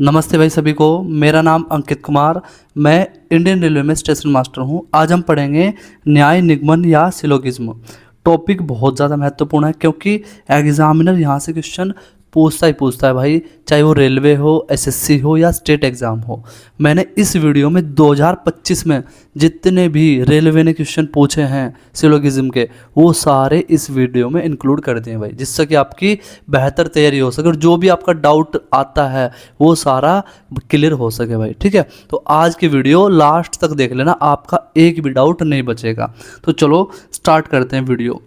नमस्ते भाई सभी को। मेरा नाम अंकित कुमार, मैं इंडियन रेलवे में स्टेशन मास्टर हूं। आज हम पढ़ेंगे न्याय निगमन या सिलोगिज्म। टॉपिक बहुत ज़्यादा महत्वपूर्ण है क्योंकि एग्जामिनर यहाँ से क्वेश्चन पूछता है भाई, चाहे वो रेलवे हो, एसएससी हो या स्टेट एग्ज़ाम हो। मैंने इस वीडियो में 2025 में जितने भी रेलवे ने क्वेश्चन पूछे हैं सिलोगिज्म के, वो सारे इस वीडियो में इंक्लूड कर दिए भाई, जिससे कि आपकी बेहतर तैयारी हो सके और जो भी आपका डाउट आता है वो सारा क्लियर हो सके भाई। ठीक है, तो आज की वीडियो लास्ट तक देख लेना, आपका एक भी डाउट नहीं बचेगा। तो चलो स्टार्ट करते हैं वीडियो।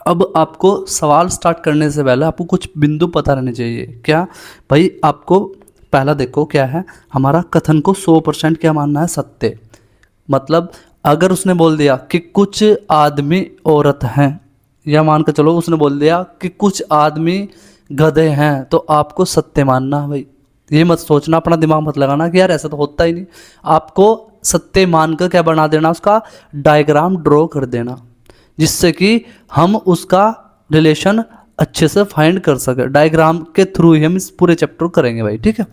अब आपको सवाल स्टार्ट करने से पहले आपको कुछ बिंदु पता रहने चाहिए। क्या भाई, आपको पहला देखो क्या है, हमारा कथन को 100% क्या मानना है, सत्य। मतलब अगर उसने बोल दिया कि कुछ आदमी औरत हैं, या मान कर चलो उसने बोल दिया कि कुछ आदमी गधे हैं, तो आपको सत्य मानना है भाई। ये मत सोचना, अपना दिमाग मत लगाना कि यार ऐसा तो होता ही नहीं। आपको सत्य मानकर क्या बना देना, उसका डायग्राम ड्रॉ कर देना, जिससे कि हम उसका रिलेशन अच्छे से फाइंड कर सके। डायग्राम के थ्रू ही हम इस पूरे चैप्टर को करेंगे भाई। ठीक है,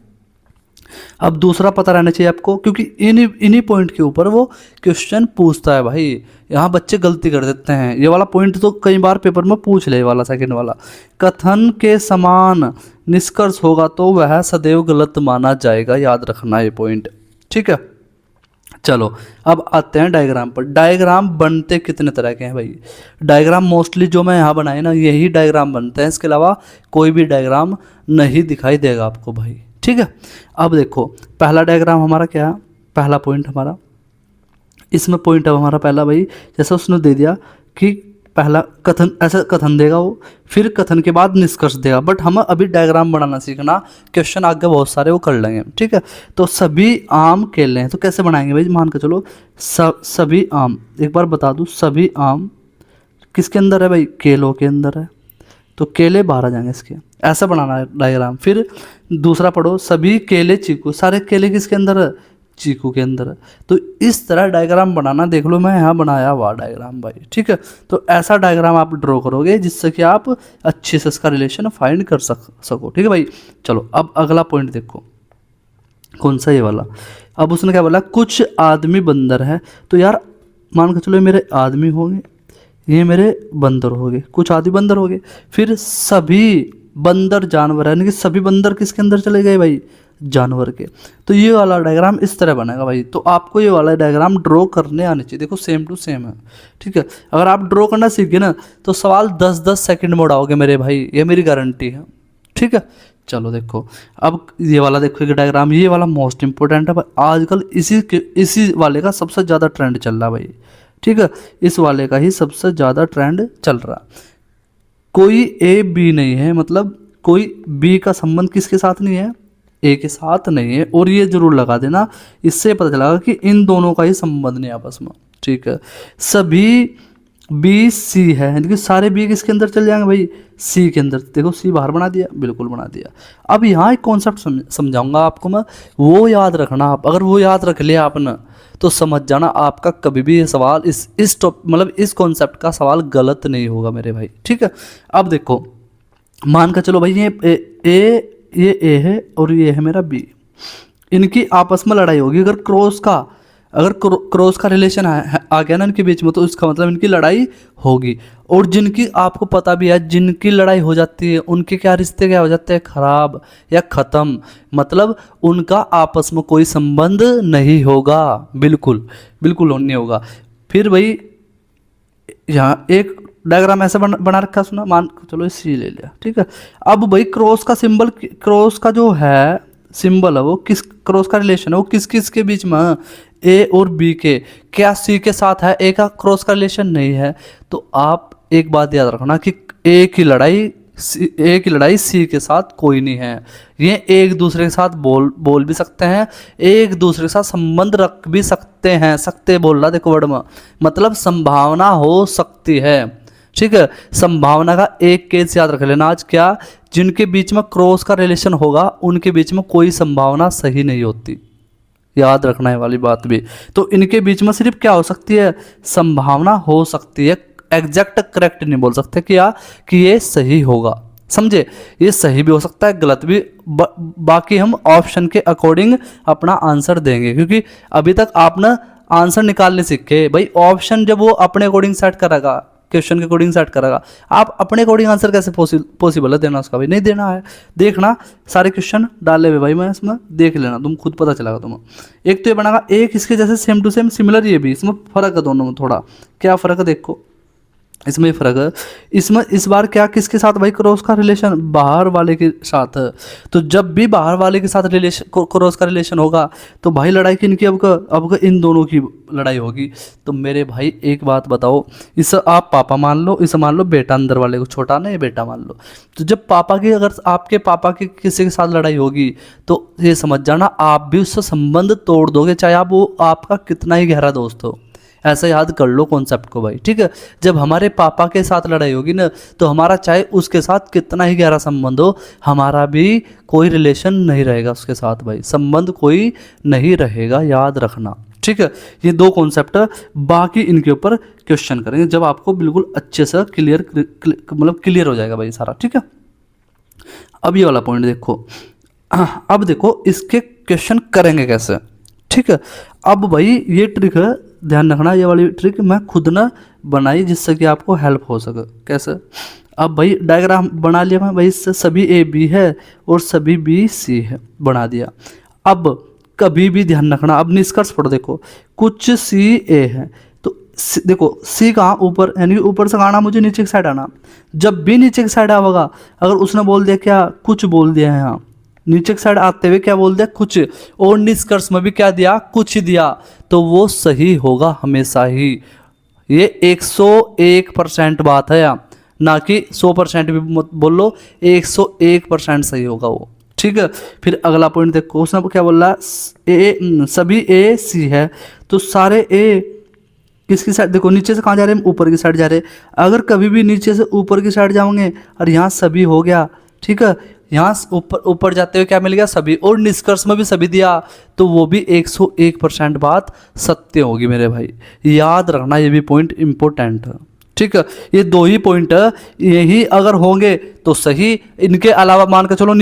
अब दूसरा पता रहना चाहिए आपको, क्योंकि इन्हीं पॉइंट के ऊपर वो क्वेश्चन पूछता है भाई। यहाँ बच्चे गलती कर देते हैं, ये वाला पॉइंट तो कई बार पेपर में पूछ ले, वाला सेकंड वाला, कथन के समान निष्कर्ष होगा तो वह सदैव गलत माना जाएगा। याद रखना ये पॉइंट। ठीक है, चलो अब आते हैं डायग्राम पर। डायग्राम बनते कितने तरह के हैं भाई। डायग्राम मोस्टली जो मैं यहाँ बनाए ना, यही डायग्राम बनते हैं, इसके अलावा कोई भी डायग्राम नहीं दिखाई देगा आपको भाई। ठीक है, अब देखो पहला डायग्राम हमारा क्या है, पहला पॉइंट हमारा, इसमें पॉइंट है हमारा पहला भाई, जैसे उसने दे दिया कि पहला कथन, ऐसा कथन देगा वो, फिर कथन के बाद निष्कर्ष देगा। बट हम अभी डायग्राम बनाना सीखना, क्वेश्चन आगे बहुत सारे वो कर लेंगे। ठीक है, तो सभी आम केले हैं, तो कैसे बनाएंगे भाई, मान के चलो सभी आम, एक बार बता दूं, सभी आम किसके अंदर है भाई, केलों के अंदर है, तो केले बाहर आ जाएंगे इसके, ऐसा बनाना है डायग्राम। फिर दूसरा पढ़ो, सभी केले चीकू, सारे केले किसके अंदर है, चीकू के अंदर है। तो इस तरह डायग्राम बनाना, देख लो मैं यहाँ बनाया हुआ डायग्राम भाई। ठीक है, तो ऐसा डायग्राम आप ड्रॉ करोगे जिससे कि आप अच्छे से इसका रिलेशन फाइंड कर सको। ठीक है भाई, चलो अब अगला पॉइंट देखो, कौन सा, ये वाला। अब उसने क्या बोला, कुछ आदमी बंदर है, तो यार मान के चलो मेरे आदमी होंगे, ये मेरे बंदर हो गए, कुछ आदि बंदर हो गए। फिर सभी बंदर जानवर है, यानी कि सभी बंदर किसके अंदर चले गए भाई, जानवर के। तो ये वाला डायग्राम इस तरह बनेगा भाई। तो आपको ये वाला डायग्राम ड्रॉ करने आने चाहिए। देखो सेम टू सेम है। ठीक है, अगर आप ड्रॉ करना सीख गए ना, तो सवाल 10-10 सेकंड में उड़ाओगे मेरे भाई, ये मेरी गारंटी है। ठीक है, चलो देखो अब ये वाला देखो एक डायग्राम, ये वाला मोस्ट इंपॉर्टेंट है भाई। आजकल इसी वाले का सबसे ज़्यादा ट्रेंड चल रहा है भाई। ठीक है, इस वाले का ही सबसे ज़्यादा ट्रेंड चल रहा। कोई ए बी नहीं है, मतलब कोई बी का संबंध किसके साथ नहीं है, ए के साथ नहीं है। और ये जरूर लगा देना, इससे पता चला कि इन दोनों का ही संबंध नहीं आपस में। ठीक है, सभी बी सी है, यानी कि सारे बी किसके अंदर चल जाएंगे भाई, सी के अंदर। देखो सी बाहर बना दिया, बिल्कुल बना दिया। अब यहाँ एक कॉन्सेप्ट समझाऊंगा आपको मैं, वो याद रखना आप। अगर वो याद रख लिया आपने तो समझ जाना आपका कभी भी ये सवाल इस मतलब इस कॉन्सेप्ट का सवाल गलत नहीं होगा मेरे भाई। ठीक है, अब देखो मान कर चलो भाई, ये ए है और ये है मेरा बी, इनकी आपस में लड़ाई होगी। अगर क्रॉस का रिलेशन आ गया ना इनके बीच में, तो इसका मतलब इनकी लड़ाई होगी। और जिनकी आपको पता भी है, जिनकी लड़ाई हो जाती है उनके क्या रिश्ते क्या हो जाते हैं, खराब या ख़त्म। मतलब उनका आपस में कोई संबंध नहीं होगा, बिल्कुल बिल्कुल नहीं होगा। फिर भाई यहाँ एक डायग्राम ऐसा बना रखा, सुना, मान चलो सी ले लिया। ठीक है, अब भाई क्रॉस का सिंबल, क्रॉस का जो है सिंबल है वो किस, क्रॉस का रिलेशन है वो किस किस के बीच में, ए और बी के। क्या सी के साथ है, ए का क्रॉस का रिलेशन नहीं है। तो आप एक बात याद रखना कि ए की लड़ाई सी के साथ कोई नहीं है। ये एक दूसरे के साथ बोल भी सकते हैं, एक दूसरे के साथ संबंध रख भी सकते हैं। सकते बोल रहा देखो वर्ड में, मतलब संभावना हो सकती है। ठीक है, संभावना का एक केस याद रख लेना आज, क्या, जिनके बीच में क्रॉस का रिलेशन होगा उनके बीच में कोई संभावना सही नहीं होती। याद रखना है वाली बात भी। तो इनके बीच में सिर्फ क्या हो सकती है, संभावना हो सकती है, एग्जैक्ट करेक्ट नहीं बोल सकते कि ये सही होगा। समझे। ये सही भी हो सकता है, गलत भी। बाकी हम ऑप्शन के अकॉर्डिंग अपना आंसर देंगे, क्योंकि अभी तक आप ना आंसर निकालने सीखे भाई। ऑप्शन जब वो अपने अकॉर्डिंग सेट करेगा, क्वेश्चन के अकॉर्डिंग सेट करेगा, आप अपने अकॉर्डिंग आंसर कैसे पॉसिबल है देना उसका? भाई नहीं देना है। देखना सारे क्वेश्चन डाले हुए भाई मैं इसमें, देख लेना तुम, खुद पता चलेगा तुम्हें। एक तो ये बनेगा, एक इसके जैसे सेम टू सेम सिमिलर, ये भी, इसमें फर्क है दोनों में थोड़ा। क्या फ़र्क है देखो, इसमें फ़र्क है। इसमें इस बार क्या किसके साथ भाई क्रॉस का रिलेशन? बाहर वाले के साथ। तो जब भी बाहर वाले के साथ रिलेशन, क्रॉस का रिलेशन होगा, तो भाई लड़ाई किनकी? अब इन दोनों की लड़ाई होगी। तो मेरे भाई एक बात बताओ, इस आप पापा मान लो, इसे मान लो बेटा, अंदर वाले को छोटा ना, ये बेटा मान लो। तो जब पापा की, अगर आपके पापा की किसी के साथ लड़ाई होगी, तो ये समझ जाना आप भी उससे संबंध तोड़ दोगे, चाहे आप वो आपका कितना ही गहरा दोस्त हो। ऐसा याद कर लो कॉन्सेप्ट को भाई, ठीक है। जब हमारे पापा के साथ लड़ाई होगी ना, तो हमारा चाहे उसके साथ कितना ही गहरा संबंध हो, हमारा भी कोई रिलेशन नहीं रहेगा उसके साथ भाई, संबंध कोई नहीं रहेगा, याद रखना, ठीक है। ये दो कॉन्सेप्ट, बाकी इनके ऊपर क्वेश्चन करेंगे जब आपको बिल्कुल अच्छे से मतलब क्लियर हो जाएगा भाई सारा, ठीक है। अब ये वाला पॉइंट देखो, अब देखो इसके क्वेश्चन करेंगे कैसे, ठीक है। अब भाई ये ट्रिक है, ध्यान रखना, ये वाली ट्रिक मैं खुद ना बनाई जिससे कि आपको हेल्प हो सके। कैसे? अब भाई डायग्राम बना लिया मैं भाई, इससे सभी ए बी है और सभी बी सी है, बना दिया। अब कभी भी ध्यान रखना, अब निष्कर्ष पढ़ो, देखो कुछ सी ए है, तो देखो सी कहाँ? ऊपर, यानी ऊपर से आना, मुझे नीचे की साइड आना। जब भी नीचे की साइड आएगा, अगर उसने बोल दिया क्या, कुछ बोल दिया है यहाँ, नीचे की साइड आते हुए क्या बोल दिया? कुछ, और निष्कर्ष में भी क्या दिया? कुछ दिया, तो वो सही होगा हमेशा ही। ये 101% बात है, ना कि 100% भी मत बोल लो, 101% सही होगा वो, ठीक है। फिर अगला पॉइंट देखो, उसने क्या बोल रहा है? सभी ए सी है, तो सारे ए किसकी साइड? देखो नीचे से कहाँ जा रहे हैं? ऊपर की साइड जा रहे हैं। अगर कभी भी नीचे से ऊपर की साइड जाओगे और यहाँ सभी हो गया, ठीक है, यहाँ ऊपर ऊपर जाते हुए क्या मिल गया? सभी, और निष्कर्ष में भी सभी दिया, तो वो भी 101% बात सत्य होगी मेरे भाई, याद रखना, ये भी पॉइंट इंपॉर्टेंट है, ठीक है। ये दो ही पॉइंट है, यही अगर होंगे तो सही। इनके अलावा मान के चलो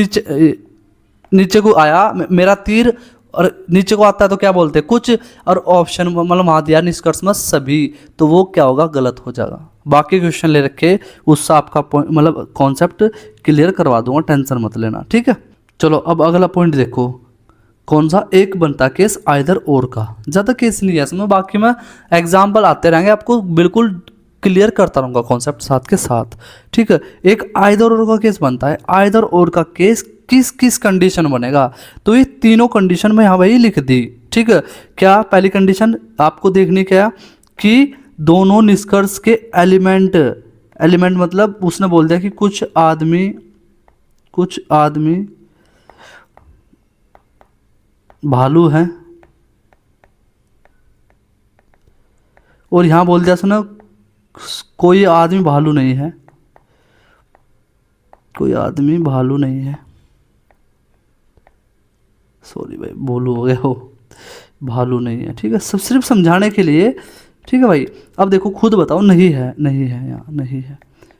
नीचे को आया मेरा तीर और नीचे को आता है तो क्या बोलते हैं? कुछ, और ऑप्शन मतलब वहाँ दिया निष्कर्ष में सभी, तो वो क्या होगा? गलत हो जाएगा। बाकी क्वेश्चन ले रखे, उससे आपका पॉइंट मतलब कॉन्सेप्ट क्लियर करवा दूंगा, टेंशन मत लेना, ठीक है। चलो अब अगला पॉइंट देखो, कौन सा? एक बनता केस आइदर और का, ज़्यादा केस नहीं है इसमें, बाकी में एग्जाम्पल आते रहेंगे, आपको बिल्कुल क्लियर करता रहूँगा कॉन्सेप्ट साथ के साथ, ठीक है। एक आइदर और का केस बनता है, आइदर और का केस किस किस कंडीशन बनेगा? तो ये तीनों कंडीशन में यहाँ भाई लिख दी, ठीक है। क्या? पहली कंडीशन आपको देखनी क्या, कि दोनों निष्कर्ष के एलिमेंट मतलब उसने बोल दिया कि कुछ आदमी भालू हैं, और यहाँ बोल दिया सुना कोई आदमी भालू नहीं है, कोई आदमी भालू नहीं है, सॉरी भाई बोलू हो गया हो, भालू नहीं है, ठीक है, सब सिर्फ समझाने के लिए, ठीक है भाई। अब देखो खुद बताओ, नहीं है यहाँ नहीं है,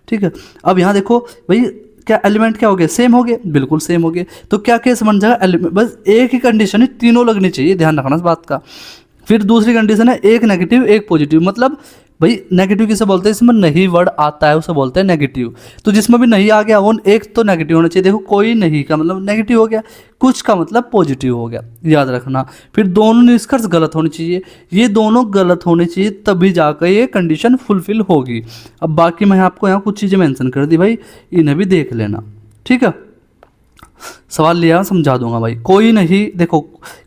ठीक है। अब यहाँ देखो भाई, क्या एलिमेंट क्या हो गया? सेम हो गए, बिल्कुल सेम हो गए, तो क्या केस बन जाएगा? एलिमेंट बस एक ही कंडीशन है, तीनों लगनी चाहिए, ध्यान रखना इस बात का। फिर दूसरी कंडीशन है एक नेगेटिव एक पॉजिटिव, मतलब भाई नेगेटिव किसे बोलते हैं? इसमें नहीं वर्ड आता है उसे बोलते हैं नेगेटिव, तो जिसमें भी नहीं आ गया वो एक तो नेगेटिव होना चाहिए। देखो कोई नहीं का मतलब नेगेटिव हो गया, कुछ का मतलब पॉजिटिव हो गया, याद रखना। फिर दोनों निष्कर्ष गलत होने चाहिए, ये दोनों गलत होने चाहिए, तभी जाकर ये कंडीशन फुलफिल होगी। अब बाकी मैं आपको यहाँ कुछ चीज़ें मेंशन कर दी भाई, इन्हें भी देख लेना, ठीक है। सवाल लिया समझा दूंगा भाई। कोई नहीं, देखो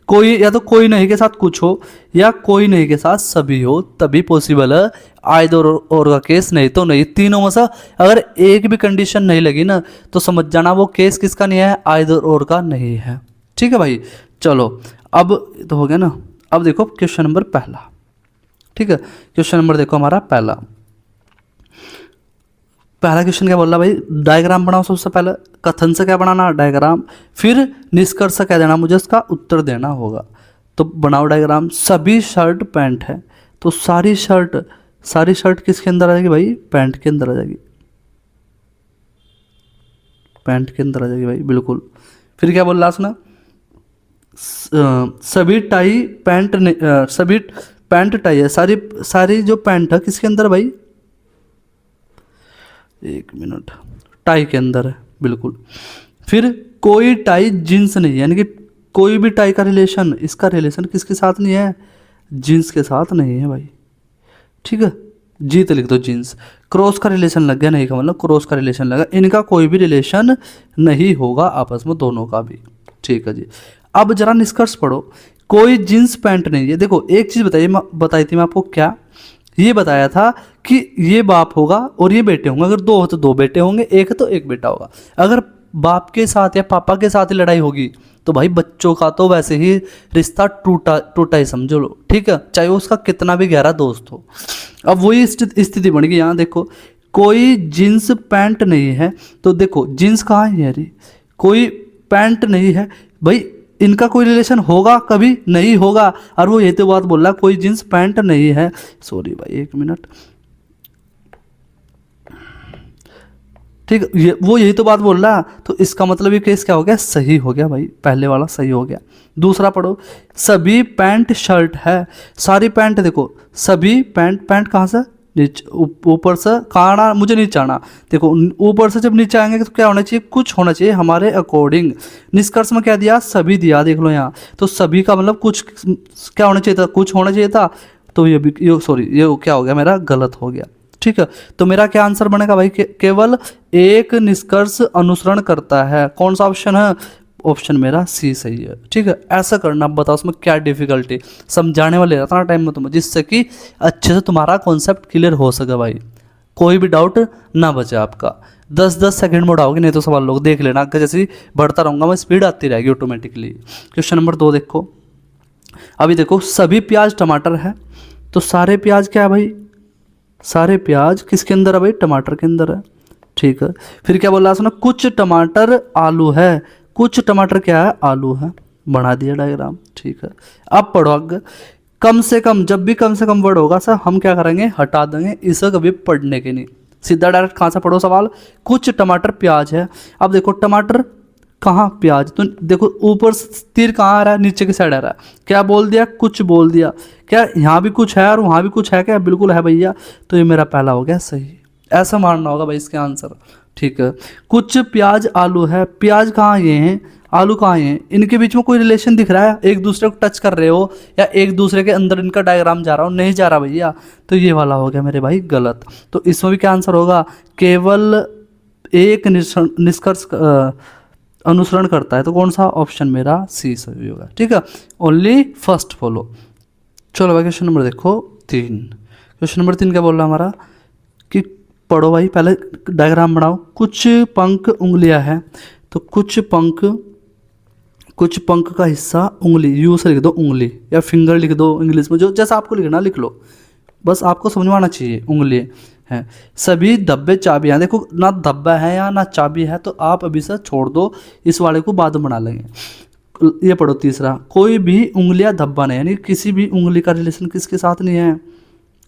कोई या तो कोई नहीं के साथ कुछ हो, या कोई नहीं के साथ सभी हो, तभी पॉसिबल है आइदर और का केस, नहीं तो नहीं। तीनों में से अगर एक भी कंडीशन नहीं लगी ना, तो समझ जाना वो केस किसका नहीं है? आइदर और का नहीं है, ठीक है भाई। चलो अब तो हो गया ना। अब देखो क्वेश्चन नंबर पहला, ठीक है। क्वेश्चन नंबर देखो हमारा पहला क्वेश्चन क्या बोल रहा भाई? डायग्राम बनाओ सबसे पहले। कथन से क्या बनाना? डायग्राम। फिर निष्कर्ष से क्या देना? मुझे इसका उत्तर देना होगा। तो बनाओ डायग्राम। सभी शर्ट पैंट है, तो सारी शर्ट किसके अंदर आ जाएगी भाई? पैंट के अंदर आ जाएगी। पैंट के अंदर आ जाएगी भाई, बिल्कुल। फिर क्या बोल रहा उसने, सभी टाई पैंट सभी पैंट टाई है, सारी सारी जो पैंट है किसके अंदर भाई, एक मिनट, टाई के अंदर है, बिल्कुल। फिर कोई टाई जींस नहीं है, यानी कि कोई भी टाई का रिलेशन, इसका रिलेशन किसके साथ नहीं है, जीन्स के साथ नहीं है भाई, ठीक है। जी तो लिख दो जीन्स। क्रॉस का रिलेशन लग गया, नहीं का मतलब क्रॉस का रिलेशन लगा, इनका कोई भी रिलेशन नहीं होगा आपस में, दोनों का भी, ठीक है जी। अब जरा निष्कर्ष पढ़ो, कोई जींस पैंट नहीं है। देखो एक चीज़ बताई थी मैं आपको, क्या ये बताया था कि ये बाप होगा और ये बेटे होंगे, अगर दो हो तो दो बेटे होंगे, एक है तो एक बेटा होगा। अगर बाप के साथ या पापा के साथ ही लड़ाई होगी तो भाई बच्चों का तो वैसे ही रिश्ता टूटा टूटा ही समझो लो, ठीक है, चाहे उसका कितना भी गहरा दोस्त हो। अब वही स्थिति बन गई यहाँ, देखो कोई जींस पैंट नहीं है, तो देखो जींस कहाँ है यार, कोई पैंट नहीं है भाई, इनका कोई रिलेशन होगा, कभी नहीं होगा। और वो ये तो बात बोल रहा कोई जींस पैंट नहीं है, सॉरी भाई एक मिनट, ठीक है, ये वो यही तो बात बोल रहा, तो इसका मतलब ये केस क्या हो गया, सही हो गया भाई, पहले वाला सही हो गया। दूसरा पढ़ो, सभी पैंट शर्ट है, सारी पैंट, देखो सभी पैंट, पैंट कहाँ से, नीचे ऊपर से कहाँ आना, मुझे नीचे आना, देखो ऊपर से जब नीचे आएंगे तो क्या होना चाहिए, कुछ होना चाहिए हमारे अकॉर्डिंग। निष्कर्ष में क्या दिया, सभी दिया, देख लो यहाँ, तो सभी का मतलब कुछ क्या होना चाहिए था, कुछ होना चाहिए था, तो ये भी सॉरी ये क्या हो गया मेरा, गलत हो गया, ठीक है। तो मेरा क्या आंसर बनेगा भाई, केवल एक निष्कर्ष अनुसरण करता है, कौन सा ऑप्शन है, ऑप्शन मेरा सी सही है, ठीक है। ऐसा करना, आप बताओ उसमें क्या डिफिकल्टी, समझाने वाले रहता ना टाइम में तुम्हें, जिससे कि अच्छे से तुम्हारा कॉन्सेप्ट क्लियर हो सके भाई, कोई भी डाउट ना बचे आपका। 10-10 सेकंड में उड़ाओगे, नहीं तो सवाल लोग देख लेना, आगे जैसे बढ़ता रहूँगा मैं, स्पीड आती रहेगी ऑटोमेटिकली। क्वेश्चन नंबर 2 देखो, अभी देखो सभी प्याज टमाटर है, तो सारे प्याज क्या है भाई, सारे प्याज किसके अंदर है भाई, टमाटर के अंदर है, ठीक है। फिर क्या बोला उसने, कुछ टमाटर आलू है, कुछ टमाटर क्या है, आलू है, बना दिया डायग्राम, ठीक है। अब पढ़ो आगे, कम से कम, जब भी कम से कम वर्ड होगा सर हम क्या करेंगे, हटा देंगे, इसे कभी पढ़ने के नहीं, सीधा डायरेक्ट कहाँ से पढ़ो सवाल, कुछ टमाटर प्याज है। अब देखो टमाटर कहाँ, प्याज, तो देखो ऊपर तीर कहाँ आ रहा है, नीचे की साइड आ रहा है, क्या बोल दिया, कुछ बोल दिया, क्या यहाँ भी कुछ है और वहाँ भी कुछ है क्या, बिल्कुल है भैया, तो ये मेरा पहला हो गया सही, ऐसा मानना होगा भाई इसके आंसर, ठीक है। कुछ प्याज आलू है, प्याज कहाँ ये हैं, आलू कहाँ हैं, इनके बीच में कोई रिलेशन दिख रहा है, एक दूसरे को टच कर रहे हो या एक दूसरे के अंदर इनका डायग्राम जा रहा हो, नहीं जा रहा भैया, तो ये वाला हो गया मेरे भाई गलत। तो इसमें भी क्या आंसर होगा, केवल एक निष्कर्ष अनुसरण करता है, तो कौन सा, ऑप्शन मेरा सी सही होगा, ठीक है, ओनली फर्स्ट फॉलो। चलो भाई क्वेश्चन नंबर देखो 3, क्वेश्चन नंबर 3 क्या बोल रहा है हमारा, कि पढ़ो भाई, पहले डायग्राम बनाओ, कुछ पंख उंगलियां हैं, तो कुछ पंख का हिस्सा उंगली, यू से लिख दो उंगली या फिंगर लिख दो इंग्लिश में, जो जैसा आपको लिखना लिख लो, बस आपको समझ में आना चाहिए, उंगली है। सभी धब्बे चाबियाँ, देखो ना धब्बा है या ना चाबी है, तो आप अभी से छोड़ दो, इस वाले को बाद में बना लेंगे। ये पढ़ो तीसरा, कोई भी उंगलियां धब्बा नहीं, यानी किसी भी उंगली का रिलेशन किसके साथ नहीं है,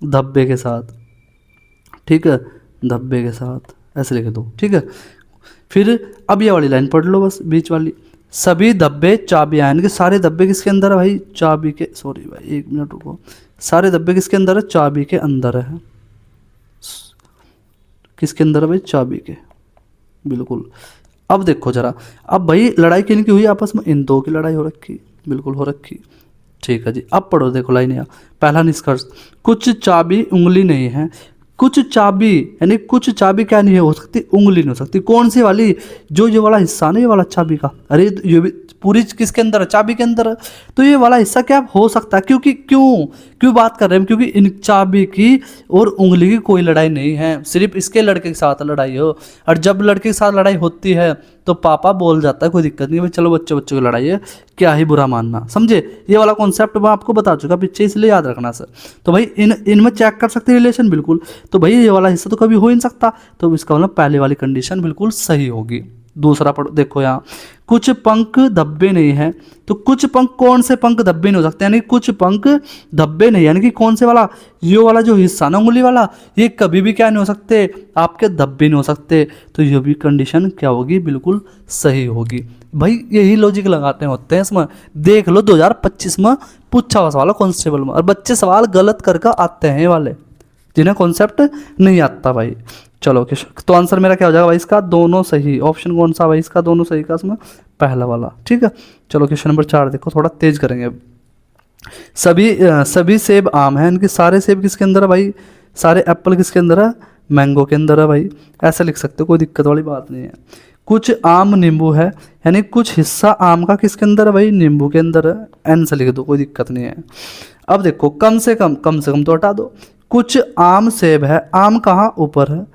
धब्बे के साथ, ठीक है, धब्बे के साथ, ऐसे लिख दो, ठीक है। फिर अब ये वाली लाइन पढ़ लो बस, बीच वाली, सभी धब्बे चाबियाँ, यानी कि सारे धब्बे किसके अंदर है भाई, चाबी के, सॉरी भाई एक मिनट रुको, सारे धब्बे किसके अंदर है, चाबी के अंदर है, किसके अंदर है भाई, चाबी के, बिल्कुल। अब देखो जरा, अब भाई लड़ाई किन की हुई आपस में, इन दो की लड़ाई हो रखी, बिल्कुल हो रखी, ठीक है जी। अब पढ़ो, देखो लाइन यहाँ, पहला निष्कर्ष, कुछ चाबी उंगली नहीं है, कुछ चाबी यानी कुछ चाबी क्या नहीं हो सकती, उंगली नहीं हो सकती, कौन सी वाली, जो ये वाला हिस्सा नहीं, ये वाला चाबी का, अरे ये भी पूरी किसके अंदर है, चाबी के अंदर है, तो ये वाला हिस्सा क्या हो सकता है, क्योंकि क्यों बात कर रहे हैं, क्योंकि इन चाबी की और उंगली की कोई लड़ाई नहीं है, सिर्फ इसके लड़के के साथ लड़ाई हो, और जब लड़के के साथ लड़ाई होती है तो पापा बोल जाता है कोई दिक्कत नहीं भाई, चलो बच्चों की लड़ाई है, क्या ही बुरा मानना, समझे, ये वाला कॉन्सेप्ट मैं आपको बता चुका पीछे, इसलिए याद रखना सर। तो भाई इनमें चेक कर सकते हैं रिलेशन, बिल्कुल, तो भाई ये वाला हिस्सा तो कभी हो ही नहीं सकता, तो इसका मतलब पहले वाली कंडीशन बिल्कुल सही होगी, दूसरा पढ़ो, देखो यहाँ कुछ पंख धब्बे नहीं है, तो कुछ पंख, कौन से पंख धब्बे नहीं हो सकते, यानी कुछ पंख धब्बे नहीं, यानी कि कौन से वाला, ये वाला जो हिस्सा ना उंगली वाला, ये कभी भी क्या नहीं हो सकते, आपके धब्बे नहीं हो सकते। तो ये भी कंडीशन क्या होगी, बिल्कुल सही होगी। भाई यही लॉजिक लगाते होते हैं इसमें, देख लो 2025 में पूछा हुआ सवाल कांस्टेबल में, और बच्चे सवाल गलत करके आते हैं ये वाले, जिन्हें कॉन्सेप्ट नहीं आता भाई। चलो तो आंसर मेरा क्या हो जाएगा भाई इसका, दोनों सही। ऑप्शन कौन सा भाई इसका, दोनों सही का इसमें पहला वाला, ठीक है। चलो क्वेश्चन नंबर 4 देखो, थोड़ा तेज करेंगे अब। सभी सेब आम हैं, इनके सारे सेब किसके अंदर है भाई, सारे एप्पल किसके अंदर है, मैंगो के अंदर है भाई, ऐसे लिख सकते हो, कोई दिक्कत वाली बात नहीं है। कुछ आम नींबू है, यानी कुछ हिस्सा आम का किसके अंदर है भाई, नींबू के अंदर है, एन से लिख दो, कोई दिक्कत नहीं है। अब देखो कम से कम तो हटा दो, कुछ आम सेब है, आम कहाँ ऊपर है,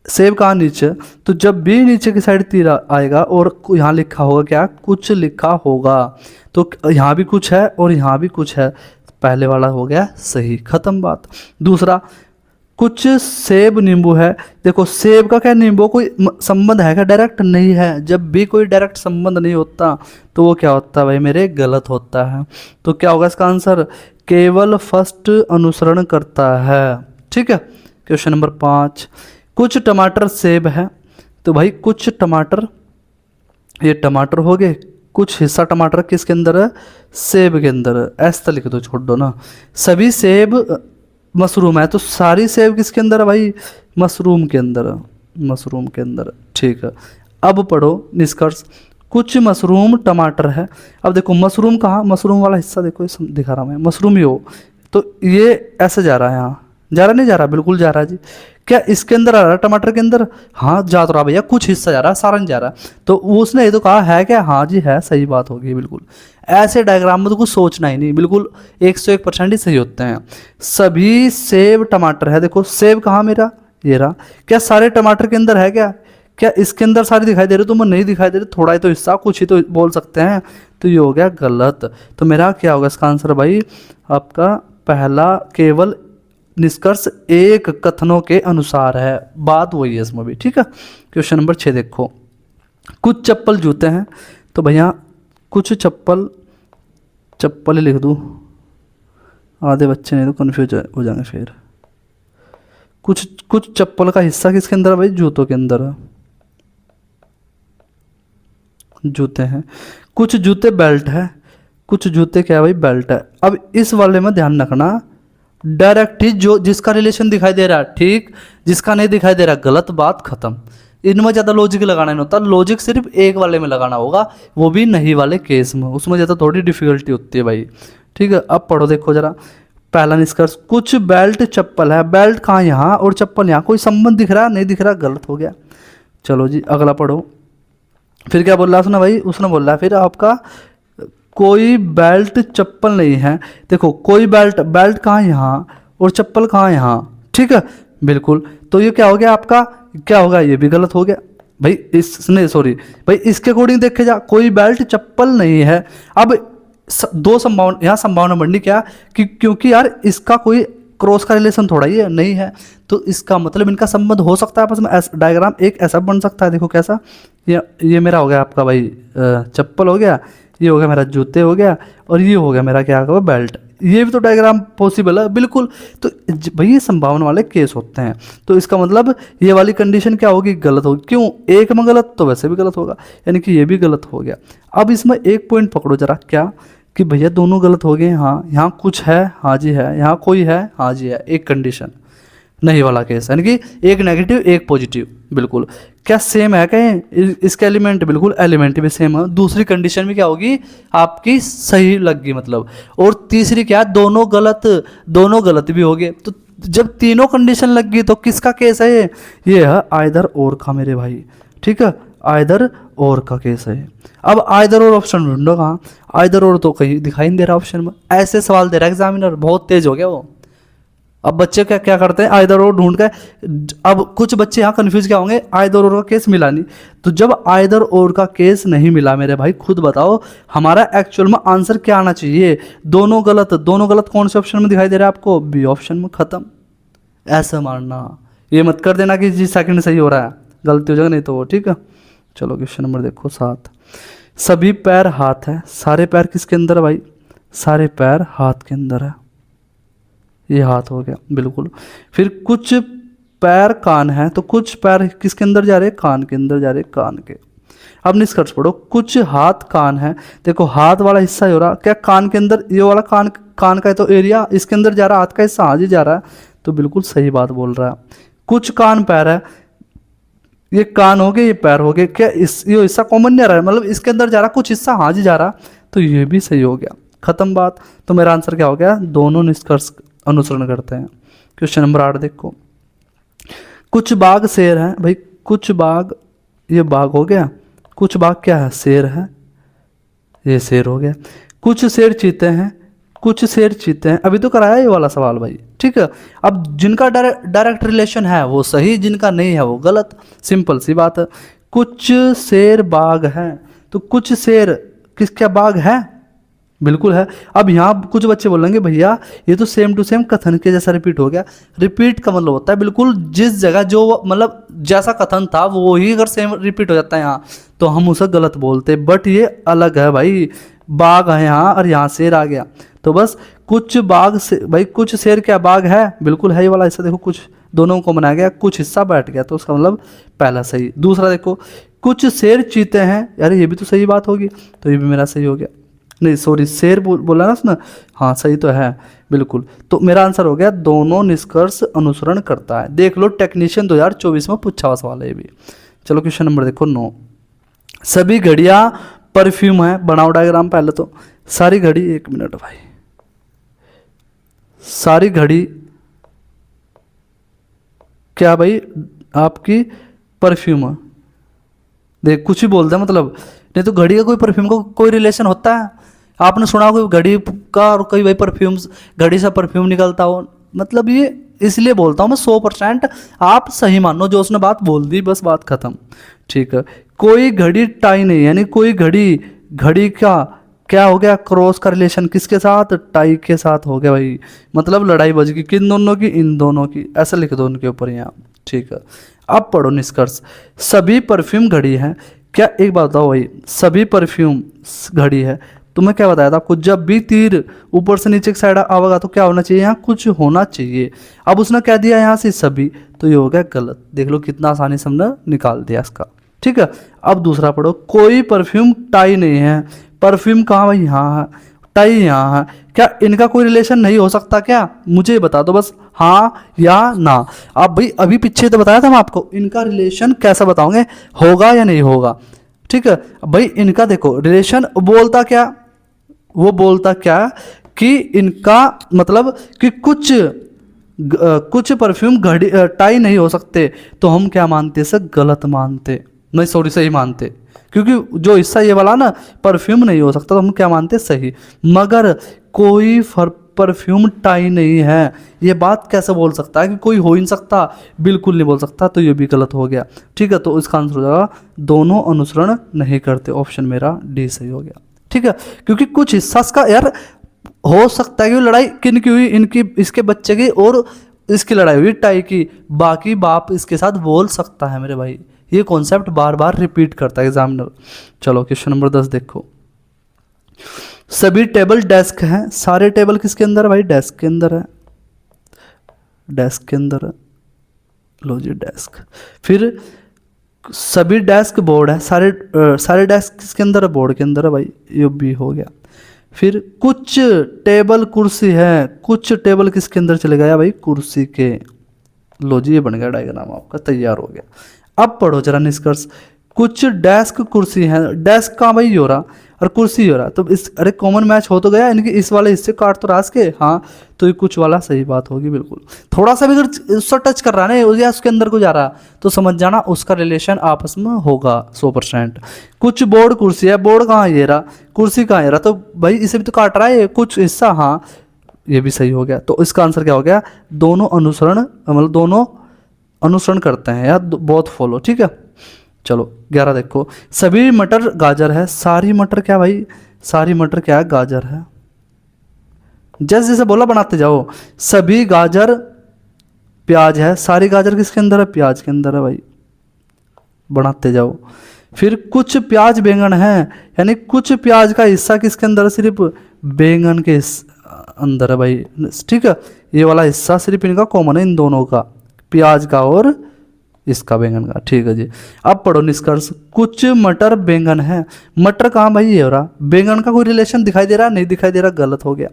सेब कहाँ नीचे, तो जब भी नीचे की साइड तीर आएगा और यहाँ लिखा होगा क्या, कुछ लिखा होगा, तो यहाँ भी कुछ है और यहाँ भी कुछ है, पहले वाला हो गया सही, खत्म बात। दूसरा कुछ सेब नींबू है, देखो सेब का क्या नींबू कोई संबंध है क्या, डायरेक्ट नहीं है, जब भी कोई डायरेक्ट संबंध नहीं होता तो वो क्या होता है भाई मेरे, गलत होता है। तो क्या होगा इसका आंसर, केवल फर्स्ट अनुसरण करता है, ठीक है। क्वेश्चन नंबर 5, कुछ टमाटर सेब है, तो भाई कुछ टमाटर, ये टमाटर हो गए, कुछ हिस्सा टमाटर किसके अंदर है, सेब के अंदर है, ऐसा लिख दो, छोड़ दो ना। सभी सेब मशरूम है, तो सारी सेब किसके अंदर है भाई, मशरूम के अंदर है, मशरूम के अंदर, ठीक है। अब पढ़ो निष्कर्ष, कुछ मशरूम टमाटर है। अब देखो मशरूम कहाँ, मशरूम वाला हिस्सा देखो, ये दिखा रहा हूँ मैं, मशरूम ही हो, तो ये ऐसे जा रहा है, यहाँ जा रहा नहीं जा रहा, बिल्कुल जा रहा है जी। क्या इसके अंदर आ रहा है, टमाटर के अंदर, हाँ जा तो रहा भैया, कुछ हिस्सा जा रहा है, सारा नहीं जा रहा। तो उसने ये तो कहा है क्या, हाँ जी है, सही बात होगी बिल्कुल। ऐसे डायग्राम में तो कुछ सोचना ही नहीं, बिल्कुल 101% ही सही होते हैं। सभी सेब टमाटर है, देखो सेब कहाँ मेरा, ये रहा, क्या सारे टमाटर के अंदर है क्या, क्या इसके अंदर सारे दिखाई दे रहे, तुम्हें नहीं दिखाई दे रहे, थोड़ा ही तो हिस्सा, कुछ ही तो बोल सकते हैं, तो ये हो गया गलत। तो मेरा क्या होगा इसका आंसर भाई, आपका पहला, केवल निष्कर्ष एक कथनों के अनुसार है, बात वही है इसमें भी, ठीक है। क्वेश्चन नंबर 6 देखो, कुछ चप्पल जूते हैं, तो भैया कुछ चप्पल, चप्पल ही लिख दूँ, आधे बच्चे नहीं तो कन्फ्यूज हो जाएंगे फिर। कुछ चप्पल का हिस्सा किसके अंदर है भाई, जूतों के अंदर है, जूते हैं। कुछ जूते बेल्ट है, कुछ जूते क्या है भाई, बेल्ट है। अब इस वाले में ध्यान रखना, डायरेक्ट ही जो जिसका रिलेशन दिखाई दे रहा है ठीक, जिसका नहीं दिखाई दे रहा गलत, बात खत्म। इनमें ज़्यादा लॉजिक लगाना नहीं होता, लॉजिक सिर्फ एक वाले में लगाना होगा, वो भी नहीं वाले केस में, उसमें ज़्यादा थोड़ी डिफिकल्टी होती है भाई, ठीक है। अब पढ़ो देखो जरा, पहला निष्कर्ष, कुछ बेल्ट चप्पल है, बेल्ट कहाँ यहाँ और चप्पल यहाँ, कोई संबंध दिख रहा नहीं दिख रहा, गलत हो गया। चलो जी अगला पढ़ो, फिर क्या बोल रहा उसने भाई, उसने बोल रहा है फिर आपका कोई बेल्ट चप्पल नहीं है, देखो कोई बेल्ट, बेल्ट कहाँ यहाँ और चप्पल कहाँ यहाँ, ठीक है बिल्कुल। तो ये क्या हो गया आपका, क्या होगा, ये भी गलत हो गया भाई, इसने सॉरी भाई, इसके अकॉर्डिंग देखे जा, कोई बेल्ट चप्पल नहीं है। अब दो संभावना, यहाँ संभावना बढ़नी क्या कि, क्योंकि यार इसका कोई क्रॉस का रिलेशन थोड़ा ही है, नहीं है, तो इसका मतलब इनका संबंध हो सकता है आपस में। डायग्राम एक ऐसा बन सकता है, देखो कैसा, ये मेरा हो गया आपका भाई चप्पल हो गया, ये हो गया मेरा जूते हो गया, और ये हो गया मेरा क्या होगा, बेल्ट। ये भी तो डायग्राम पॉसिबल है बिल्कुल। तो भाई ये संभावना वाले केस होते हैं, तो इसका मतलब ये वाली कंडीशन क्या होगी, गलत होगी। क्यों, एक में गलत तो वैसे भी गलत होगा, यानी कि ये भी गलत हो गया। अब इसमें एक पॉइंट पकड़ो जरा, क्या कि भैया दोनों गलत हो गए, हाँ यहाँ कुछ है, हाँ जी है, यहाँ कोई है, हाँ जी है, एक कंडीशन नहीं वाला केस, यानी कि एक नेगेटिव एक पॉजिटिव, बिल्कुल। क्या सेम है कहें, इसके एलिमेंट, बिल्कुल एलिमेंट भी सेम है। दूसरी कंडीशन में क्या होगी आपकी, सही लग गई मतलब। और तीसरी क्या, दोनों गलत भी हो गए। तो जब तीनों कंडीशन लग गई तो किसका केस है ये है आइदर और का मेरे भाई, ठीक है, आइदर और का केस है। अब आइदर और ऑप्शन ढूंढो, कहाँ आइदर और तो कहीं दिखाई नहीं दे रहा ऑप्शन में, ऐसे सवाल दे रहा है एग्जामिनर, बहुत तेज हो गया वो। अब बच्चे क्या क्या करते हैं, आइदर और ढूंढ के, अब कुछ बच्चे यहाँ कंफ्यूज क्या होंगे, आइदर और का केस मिला नहीं। तो जब आइदर और का केस नहीं मिला मेरे भाई, खुद बताओ हमारा एक्चुअल में आंसर क्या आना चाहिए, दोनों गलत कौन से ऑप्शन में दिखाई दे रहा है आपको, बी ऑप्शन में, खत्म। ऐसा मानना, ये मत कर देना कि जी सेकंड सही हो रहा है, गलती हो जाएगा नहीं तो वो, ठीक है। चलो क्वेश्चन नंबर देखो 7। सभी पैर हाथ है, सारे पैर किसके अंदर है भाई? सारे पैर हाथ के अंदर है, ये हाथ हो गया बिल्कुल। फिर कुछ पैर कान है, तो कुछ पैर किसके अंदर जा रहे हैं? कान के अंदर जा रहे हैं, कान के। अब निष्कर्ष पढ़ो, कुछ हाथ कान है, देखो हाथ वाला हिस्सा ही हो रहा क्या कान के अंदर, ये वाला कान, कान का है तो एरिया इसके अंदर जा रहा है, हाथ का हिस्सा आज ही जा रहा है, तो बिल्कुल सही बात बोल रहा है। कुछ कान पैर है, ये कान हो गए, ये पैर हो गए, क्या इस ये हिस्सा कॉमन नहीं आ रहा है, मतलब इसके अंदर जा रहा कुछ हिस्सा हाथ ही जा रहा, तो ये भी सही हो गया, खत्म बात। तो मेरा आंसर क्या हो गया? दोनों निष्कर्ष अनुसरण करते हैं। क्वेश्चन नंबर 8 देखो, कुछ बाघ शेर है भाई, कुछ बाघ, ये बाघ हो गया, कुछ बाघ क्या है? शेर है, ये शेर हो गया। कुछ शेर चीते हैं, कुछ शेर चीते हैं, अभी तो कराया ये वाला सवाल भाई, ठीक है। अब जिनका डायरेक्ट रिलेशन है वो सही, जिनका नहीं है वो गलत, सिंपल सी बात है। कुछ शेर बाघ है, तो कुछ शेर किसका बाघ है? बिल्कुल है। अब यहाँ कुछ बच्चे बोलेंगे भैया ये तो सेम टू सेम कथन के जैसा रिपीट हो गया। रिपीट का मतलब होता है बिल्कुल जिस जगह जो मतलब जैसा कथन था वो ही अगर सेम रिपीट हो जाता है यहाँ तो हम उसे गलत बोलते, बट ये अलग है भाई, बाघ है यहाँ और यहाँ शेर आ गया, तो बस कुछ बाघ से भाई, कुछ शेर क्या बाघ है? बिल्कुल है, ये वाला हिस्सा देखो, कुछ दोनों को बनाया गया, कुछ हिस्सा बैठ गया, तो उसका मतलब पहला सही। दूसरा देखो, कुछ शेर चीते हैं, यार ये भी तो सही बात होगी, तो ये भी मेरा सही हो गया। नहीं सॉरी, शेर बोला ना उसने, हाँ सही तो है बिल्कुल। तो मेरा आंसर हो गया दोनों निष्कर्ष अनुसरण करता है। देख लो टेक्नीशियन 2024 में पूछा हुआ सवाल है ये भी। चलो क्वेश्चन नंबर देखो 9। सभी घड़ियां परफ्यूम है, बनाओ डायग्राम पहले तो। सारी घड़ी, एक मिनट भाई, सारी घड़ी क्या भाई? आपकी परफ्यूम है। देख कुछ ही बोलते हैं मतलब, नहीं तो घड़ी का कोई परफ्यूम का कोई रिलेशन होता है? आपने सुना कोई घड़ी का और कोई भाई परफ्यूम्स, घड़ी से परफ्यूम निकलता हो? मतलब ये इसलिए बोलता हूँ मैं 100% आप सही मानो, जो उसने बात बोल दी बस बात खत्म, ठीक है। कोई घड़ी टाई नहीं, यानी कोई घड़ी, घड़ी का क्या हो गया? क्रॉस का रिलेशन किसके साथ? टाई के साथ हो गया भाई, मतलब लड़ाई बज गई किन दोनों की? इन दोनों की, ऐसा लिख दो उनके ऊपर यहाँ, ठीक है। अब पढ़ो निष्कर्ष, सभी परफ्यूम घड़ी है, क्या एक बात बताओ भाई, सभी परफ्यूम घड़ी है, तो मैं क्या बताया था आपको, जब भी तीर ऊपर से नीचे की साइड आवेगा तो क्या होना चाहिए? यहाँ कुछ होना चाहिए। अब उसने कह दिया यहाँ से सभी, तो ये हो गया गलत। देख लो कितना आसानी से हमने निकाल दिया इसका, ठीक है। अब दूसरा पढ़ो, कोई परफ्यूम टाई नहीं है, परफ्यूम कहाँ भाई? यहाँ है, टाई यहाँ है, क्या इनका कोई रिलेशन नहीं हो सकता क्या? मुझे बता दो बस, हाँ या ना। आप भाई अभी पीछे तो बताया था मैं आपको, इनका रिलेशन कैसा बताओगे, होगा या नहीं होगा, ठीक है। भाई इनका देखो रिलेशन बोलता क्या, वो बोलता क्या कि इनका मतलब कि कुछ परफ्यूम घड़ी टाई नहीं हो सकते, तो हम क्या मानते? से गलत मानते, नहीं सॉरी सही मानते, क्योंकि जो हिस्सा ये वाला ना परफ्यूम नहीं हो सकता, तो हम क्या मानते? सही। मगर कोई परफ्यूम टाई नहीं है, ये बात कैसे बोल सकता है कि कोई हो ही नहीं सकता? बिल्कुल नहीं बोल सकता, तो ये भी गलत हो गया, ठीक है। तो इसका आंसर हो जाएगा दोनों अनुसरण नहीं करते, ऑप्शन मेरा डी सही हो गया, ठीक है। क्योंकि कुछ हिस्सा का यार हो सकता है कि लड़ाई किन की हुई, इनकी, इसके बच्चे की और इसकी लड़ाई हुई टाई की, बाकी बाप इसके साथ बोल सकता है मेरे भाई। ये कॉन्सेप्ट बार बार रिपीट करता है एग्जामिनर। चलो क्वेश्चन नंबर 10 देखो, सभी टेबल डेस्क हैं, सारे टेबल किसके अंदर है भाई? डेस्क के अंदर है, डेस्क के अंदर है, लो जी डेस्क। फिर सभी डेस्क बोर्ड है, सारे डेस्क किसके अंदर है? बोर्ड के अंदर है भाई, ये भी हो गया। फिर कुछ टेबल कुर्सी है, कुछ टेबल किसके अंदर चले गया भाई? कुर्सी के, लो जी ये बन गया डायग्राम आपका तैयार हो गया। अब पढ़ो जरा निष्कर्ष, कुछ डेस्क कुर्सी है, डेस्क का भाई हो रहा और कुर्सी हो रहा, तो इस अरे कॉमन मैच हो तो गया, इनके इस वाले हिस्से काट तो रास के, हाँ तो ये कुछ वाला सही बात होगी बिल्कुल। थोड़ा सा भी अगर उससे टच कर रहा है ना या उसके अंदर को जा रहा तो समझ जाना उसका रिलेशन आपस में होगा 100%। कुछ बोर्ड कुर्सी है, बोर्ड कहाँ ये रहा, कुर्सी कहाँ ये रहा, तो भाई इसे भी तो काट रहा है कुछ हिस्सा, हाँ ये भी सही हो गया। तो इसका आंसर क्या हो गया? दोनों अनुसरण, मतलब दोनों अनुसरण करते हैं या बहुत फॉलो, ठीक है। चलो 11 देखो, सभी मटर गाजर है, सारी मटर क्या भाई? सारी मटर क्या है? गाजर है। जैसे जैसे बोला बनाते जाओ, सभी गाजर प्याज है, सारी गाजर किसके अंदर है? प्याज के अंदर है भाई, बनाते जाओ। फिर कुछ प्याज बैंगन है, यानी कुछ प्याज का हिस्सा किसके अंदर है, सिर्फ बैंगन के अंदर है भाई। ठीक है, ये वाला हिस्सा सिर्फ इनका कॉमन है, इन दोनों का, प्याज का और इसका बैंगन का। ठीक है जी, अब पढ़ो निष्कर्ष। कुछ मटर बैंगन है, मटर कहाँ भाई, ये हो रहा, बैंगन का कोई रिलेशन दिखाई दे रहा, नहीं दिखाई दे रहा, गलत हो गया।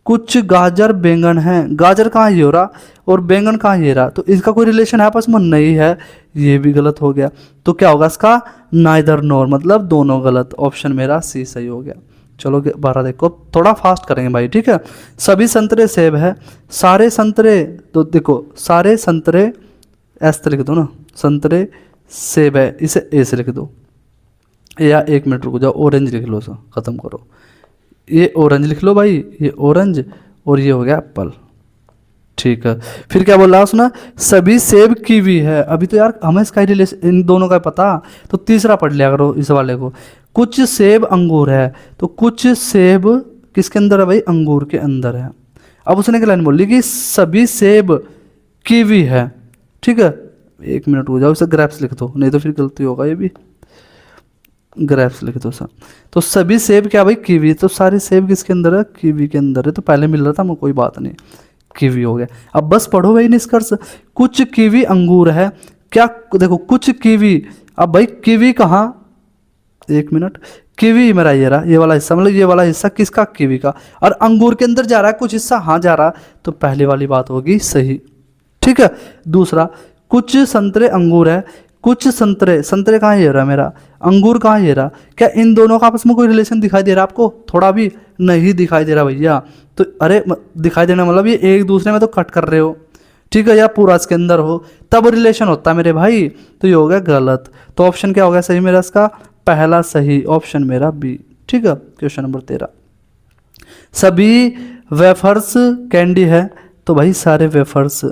कुछ गाजर बैंगन है, गाजर कहाँ ये हो रहा और बैंगन कहाँ ये रहा, तो इसका कोई रिलेशन है आपस में, नहीं है, ये भी गलत हो गया। तो क्या होगा इसका, नाइदर नोर, मतलब दोनों गलत। ऑप्शन मेरा सी सही हो गया। चलो 12 देखो, थोड़ा फास्ट करेंगे भाई, ठीक है। सभी संतरे सेब है, सारे संतरे, तो देखो सारे संतरे ऐसे लिख दो ना, संतरे सेब है, इसे ए से लिख दो, या 1 मिनट रुक जाओ, ऑरेंज लिख लो, सर खत्म करो, ये ऑरेंज लिख लो भाई, ये ऑरेंज, और ये हो गया एप्पल। ठीक है, फिर क्या बोल रहा है उसने, सभी सेब कीवी है। अभी तो यार हमें इसका रिलेशन इन दोनों का पता, तो तीसरा पढ़ लिया करो इस वाले को। कुछ सेब अंगूर है, तो कुछ सेब किसके अंदर है भाई, अंगूर के अंदर है। अब उसने क्या लाइन बोली कि सभी सेब कीवी है। ठीक है, 1 मिनट हो जाओ, इसे ग्रेप्स लिख दो, नहीं तो फिर गलती होगा, ये भी ग्रेप्स लिख दो सर। तो सभी सेब क्या भाई, कीवी, तो सारे सेब किसके अंदर है, कीवी के अंदर है। तो पहले मिल रहा था, मैं कोई बात नहीं, कीवी हो गया। अब बस पढ़ो भाई निष्कर्ष। कुछ कीवी अंगूर है, क्या, देखो कुछ कीवी, अब भाई कीवी कहाँ, 1 मिनट, कीवी मेरा ये रहा, ये वाला हिस्सा, मतलब ये वाला हिस्सा किसका, कीवी का, और अंगूर के अंदर जा रहा है कुछ हिस्सा, हाँ जा रहा, तो पहले वाली बात होगी सही। ठीक है, दूसरा, कुछ संतरे अंगूर है, कुछ संतरे, संतरे कहाँ ये रहा मेरा, अंगूर कहाँ ये रहा, क्या इन दोनों का आपस में कोई रिलेशन दिखाई दे रहा है आपको, थोड़ा भी नहीं दिखाई दे रहा भैया। तो अरे दिखाई देना मतलब ये एक दूसरे में तो कट कर रहे हो, ठीक है, या पूरा इसके अंदर हो तब रिलेशन होता है मेरे भाई, तो ये हो गया गलत। तो ऑप्शन क्या हो गया सही मेरा, इसका पहला सही, ऑप्शन मेरा बी। ठीक है, क्वेश्चन नंबर 13। सभी वेफर्स कैंडी है, तो भाई सारे वेफर्स,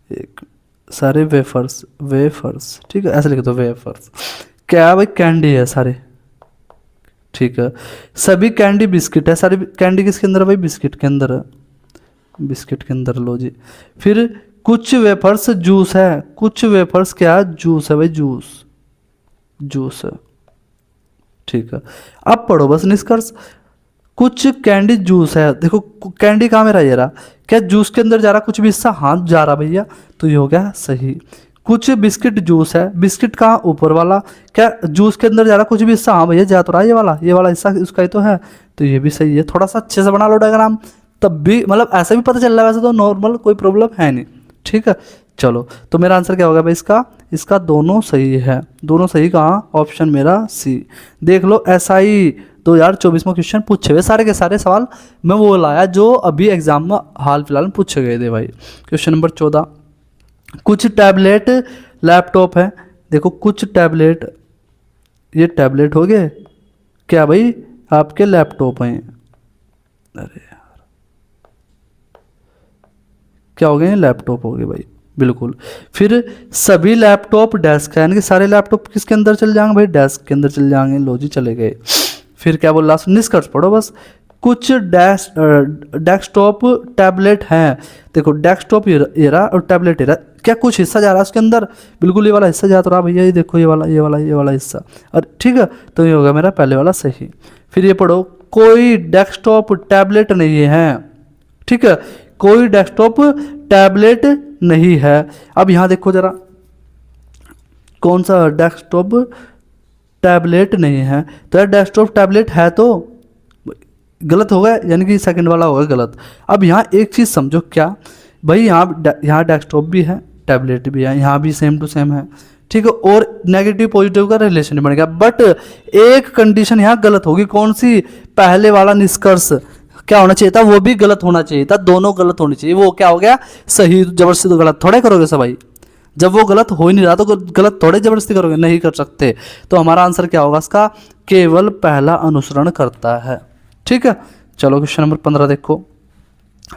एक सारे वेफर्स, वेफर्स, ठीक है, ऐसे लिख दो वेफर्स, क्या भाई कैंडी है सारे। ठीक है, सभी कैंडी बिस्किट है, सारी कैंडी किसके अंदर है भाई, बिस्किट के अंदर है, बिस्किट के अंदर, लो जी। फिर कुछ वेफर्स जूस है, कुछ वेफर्स क्या, जूस है भाई, जूस, जूस है। ठीक है, अब पढ़ो बस निष्कर्ष। कुछ कैंडी जूस है, देखो कैंडी कहाँ मेरा ये रहा, क्या जूस के अंदर जा रहा कुछ भी हिस्सा, हाथ जा रहा भैया, तो ये हो गया सही। कुछ बिस्किट जूस है, बिस्किट कहाँ, ऊपर वाला, क्या जूस के अंदर जा रहा कुछ भी हिस्सा, हाँ भैया जा तो रहा है, ये वाला हिस्सा उसका ही तो है, तो ये भी सही है। थोड़ा सा अच्छे से बना लो डायग्राम, तब भी मतलब ऐसा भी पता चल रहा है, वैसे तो नॉर्मल कोई प्रॉब्लम है नहीं। ठीक है, चलो तो मेरा आंसर क्या होगा भाई, इसका दोनों सही है, दोनों सही कहाँ, ऑप्शन मेरा सी। देख लो SI 2024 में क्वेश्चन पूछे हुए सारे के सारे सवाल मैं वो लाया जो अभी एग्जाम में हाल फिलहाल में पूछे गए थे भाई। क्वेश्चन नंबर 14, कुछ टैबलेट लैपटॉप है, देखो कुछ टैबलेट, ये टैबलेट हो गए, क्या भाई आपके लैपटॉप हैं, अरे यार क्या हो गए, लैपटॉप हो गए भाई, बिल्कुल। फिर सभी लैपटॉप डेस्क है, यानी कि सारे लैपटॉप किसके अंदर चल जाएंगे भाई, डेस्क के अंदर चल जाएंगे, लो जी चले गए। फिर क्या बोल रहा, निष्कर्ष पढ़ो बस। कुछ डेस्कटॉप टैबलेट हैं, देखो डेस्कटॉप ये रहा और टैबलेट ये रहा, क्या कुछ हिस्सा जा रहा है उसके अंदर, बिल्कुल ये वाला हिस्सा जा तो रहा भैया, ये देखो ये वाला हिस्सा, और ठीक है, तो ये होगा मेरा पहले वाला सही। फिर ये पढ़ो, कोई डेस्कटॉप टैबलेट नहीं है, ठीक है, कोई डेस्कटॉप टैबलेट नहीं है। अब यहाँ देखो जरा, कौन सा डेस्कटॉप टैबलेट नहीं है, तो यार डेस्कटॉप टैबलेट है तो गलत होगा, यानी कि सेकंड वाला होगा गलत। अब यहाँ एक चीज़ समझो, क्या भाई यहाँ डेस्कटॉप भी है टैबलेट भी है, यहाँ भी सेम टू सेम है, ठीक है, और नेगेटिव पॉजिटिव का रिलेशन बन गया, बट एक कंडीशन यहाँ गलत होगी, कौन सी, पहले वाला निष्कर्ष क्या होना चाहिए था, वो भी गलत होना चाहिए था, दोनों गलत होनी चाहिए, वो क्या हो गया सही, जबरदस्ती तो गलत थोड़े करोगे सब भाई, जब वो गलत हो ही नहीं रहा तो गलत थोड़े जबरदस्ती करोगे, नहीं कर सकते। तो हमारा आंसर क्या होगा इसका, केवल पहला अनुसरण करता है। ठीक है, चलो क्वेश्चन नंबर 15 देखो।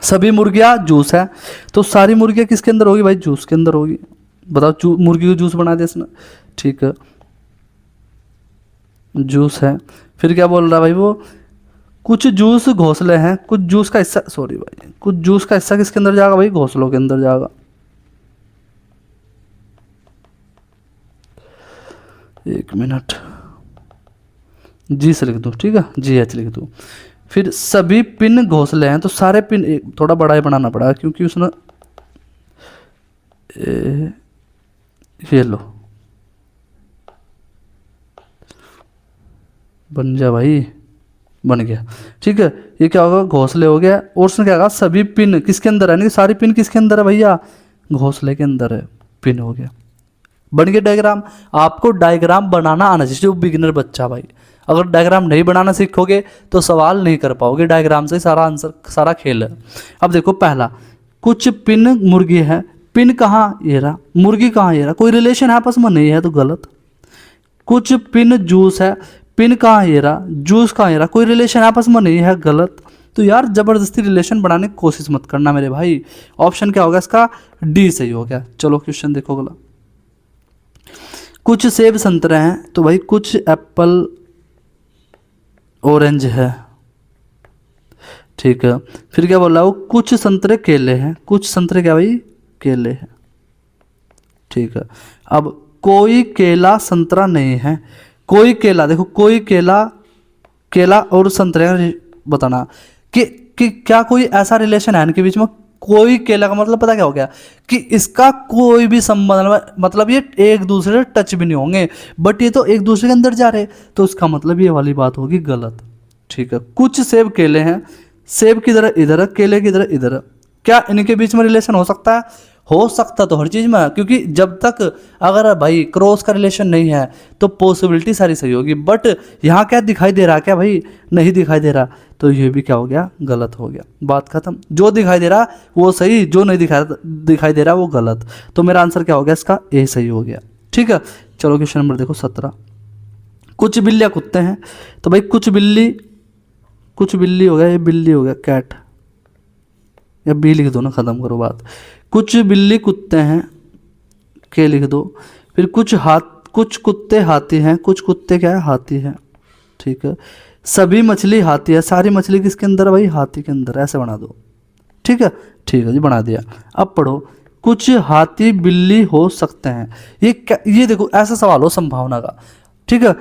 सभी मुर्गियां जूस है, तो सारी मुर्गियां किसके अंदर होगी भाई, जूस के अंदर होगी, बताओ मुर्गी को जूस बना दे इसने, ठीक है, जूस है। फिर क्या बोल रहा है भाई वो, कुछ जूस घोंसले हैं, कुछ जूस का हिस्सा, सॉरी भाई, कुछ जूस का हिस्सा किसके अंदर जाएगा भाई, घोंसलों के अंदर जाएगा। एक मिनट, जी से लिख दूँ, ठीक है, जी एच लिख दूँ। फिर सभी पिन घोंसले हैं, तो सारे पिन थोड़ा बड़ा ही बनाना पड़ा क्योंकि उसने ये लो बन जा भाई, बन गया, ठीक है। ये क्या होगा, घोंसले हो गया, और उसने क्या कहा सभी पिन किसके अंदर है, नहीं सारी पिन किसके अंदर है भैया, घोंसले के अंदर है, पिन हो गया, बन गया डायग्राम। आपको डायग्राम बनाना आना चाहिए जो बिगिनर बच्चा भाई, अगर डायग्राम नहीं बनाना सीखोगे तो सवाल नहीं कर पाओगे, डायग्राम से सारा आंसर सारा खेल है। अब देखो पहला, कुछ पिन मुर्गी है, पिन कहाँ ये रहा, मुर्गी कहाँ ये रहा, कोई रिलेशन है आपस में नहीं है तो गलत। कुछ पिन जूस है, पिन कहाँ ये रहा, जूस कहाँ ये रहा, कोई रिलेशन आपस में नहीं है, गलत। तो यार जबरदस्ती रिलेशन बनाने की कोशिश मत करना मेरे भाई। ऑप्शन क्या होगा इसका, डी सही हो गया। चलो क्वेश्चन देखो अगला, कुछ सेब संतरे हैं, तो भाई कुछ एप्पल ऑरेंज है, ठीक है। फिर क्या बोल रहा है, कुछ संतरे केले हैं, कुछ संतरे क्या भाई, केले हैं, ठीक है। अब कोई केला संतरा नहीं है, कोई केला, देखो कोई केला, केला और संतरे का बताना कि क्या कोई ऐसा रिलेशन है इनके बीच में, कोई केला का मतलब पता क्या हो गया कि इसका कोई भी संबंध, मतलब ये एक दूसरे से टच भी नहीं होंगे, बट ये तो एक दूसरे के अंदर जा रहे, तो उसका मतलब ये वाली बात होगी गलत, ठीक है। कुछ सेब केले हैं, सेब की तरह इधर है, केले की तरह इधर है, क्या इनके बीच में रिलेशन हो सकता है, हो सकता तो हर चीज़ में, क्योंकि जब तक अगर भाई क्रॉस का रिलेशन नहीं है तो पॉसिबिलिटी सारी सही होगी, बट यहाँ क्या दिखाई दे रहा क्या भाई, नहीं दिखाई दे रहा, तो ये भी क्या हो गया, गलत हो गया, बात खत्म। जो दिखाई दे रहा वो सही, जो नहीं दिखाई दे रहा वो गलत, तो मेरा आंसर क्या हो गया इसका, ए सही हो गया, ठीक है। चलो क्वेश्चन नंबर देखो 17, कुछ बिल्लियाँ कुत्ते हैं, तो भाई कुछ बिल्ली हो गया, ये बिल्ली हो गया कैट, या बी लिख दो ना, ख़त्म करो बात। कुछ बिल्ली कुत्ते हैं, के लिख दो। फिर कुछ कुत्ते हाथी हैं, कुछ कुत्ते क्या है, हाथी है, ठीक है। सभी मछली हाथी है, सारी मछली किसके अंदर है भाई, हाथी के अंदर, ऐसे बना दो, ठीक है, ठीक है जी, बना दिया। अब पढ़ो, कुछ हाथी बिल्ली हो सकते हैं, ये देखो ऐसा सवाल हो संभावना का, ठीक है।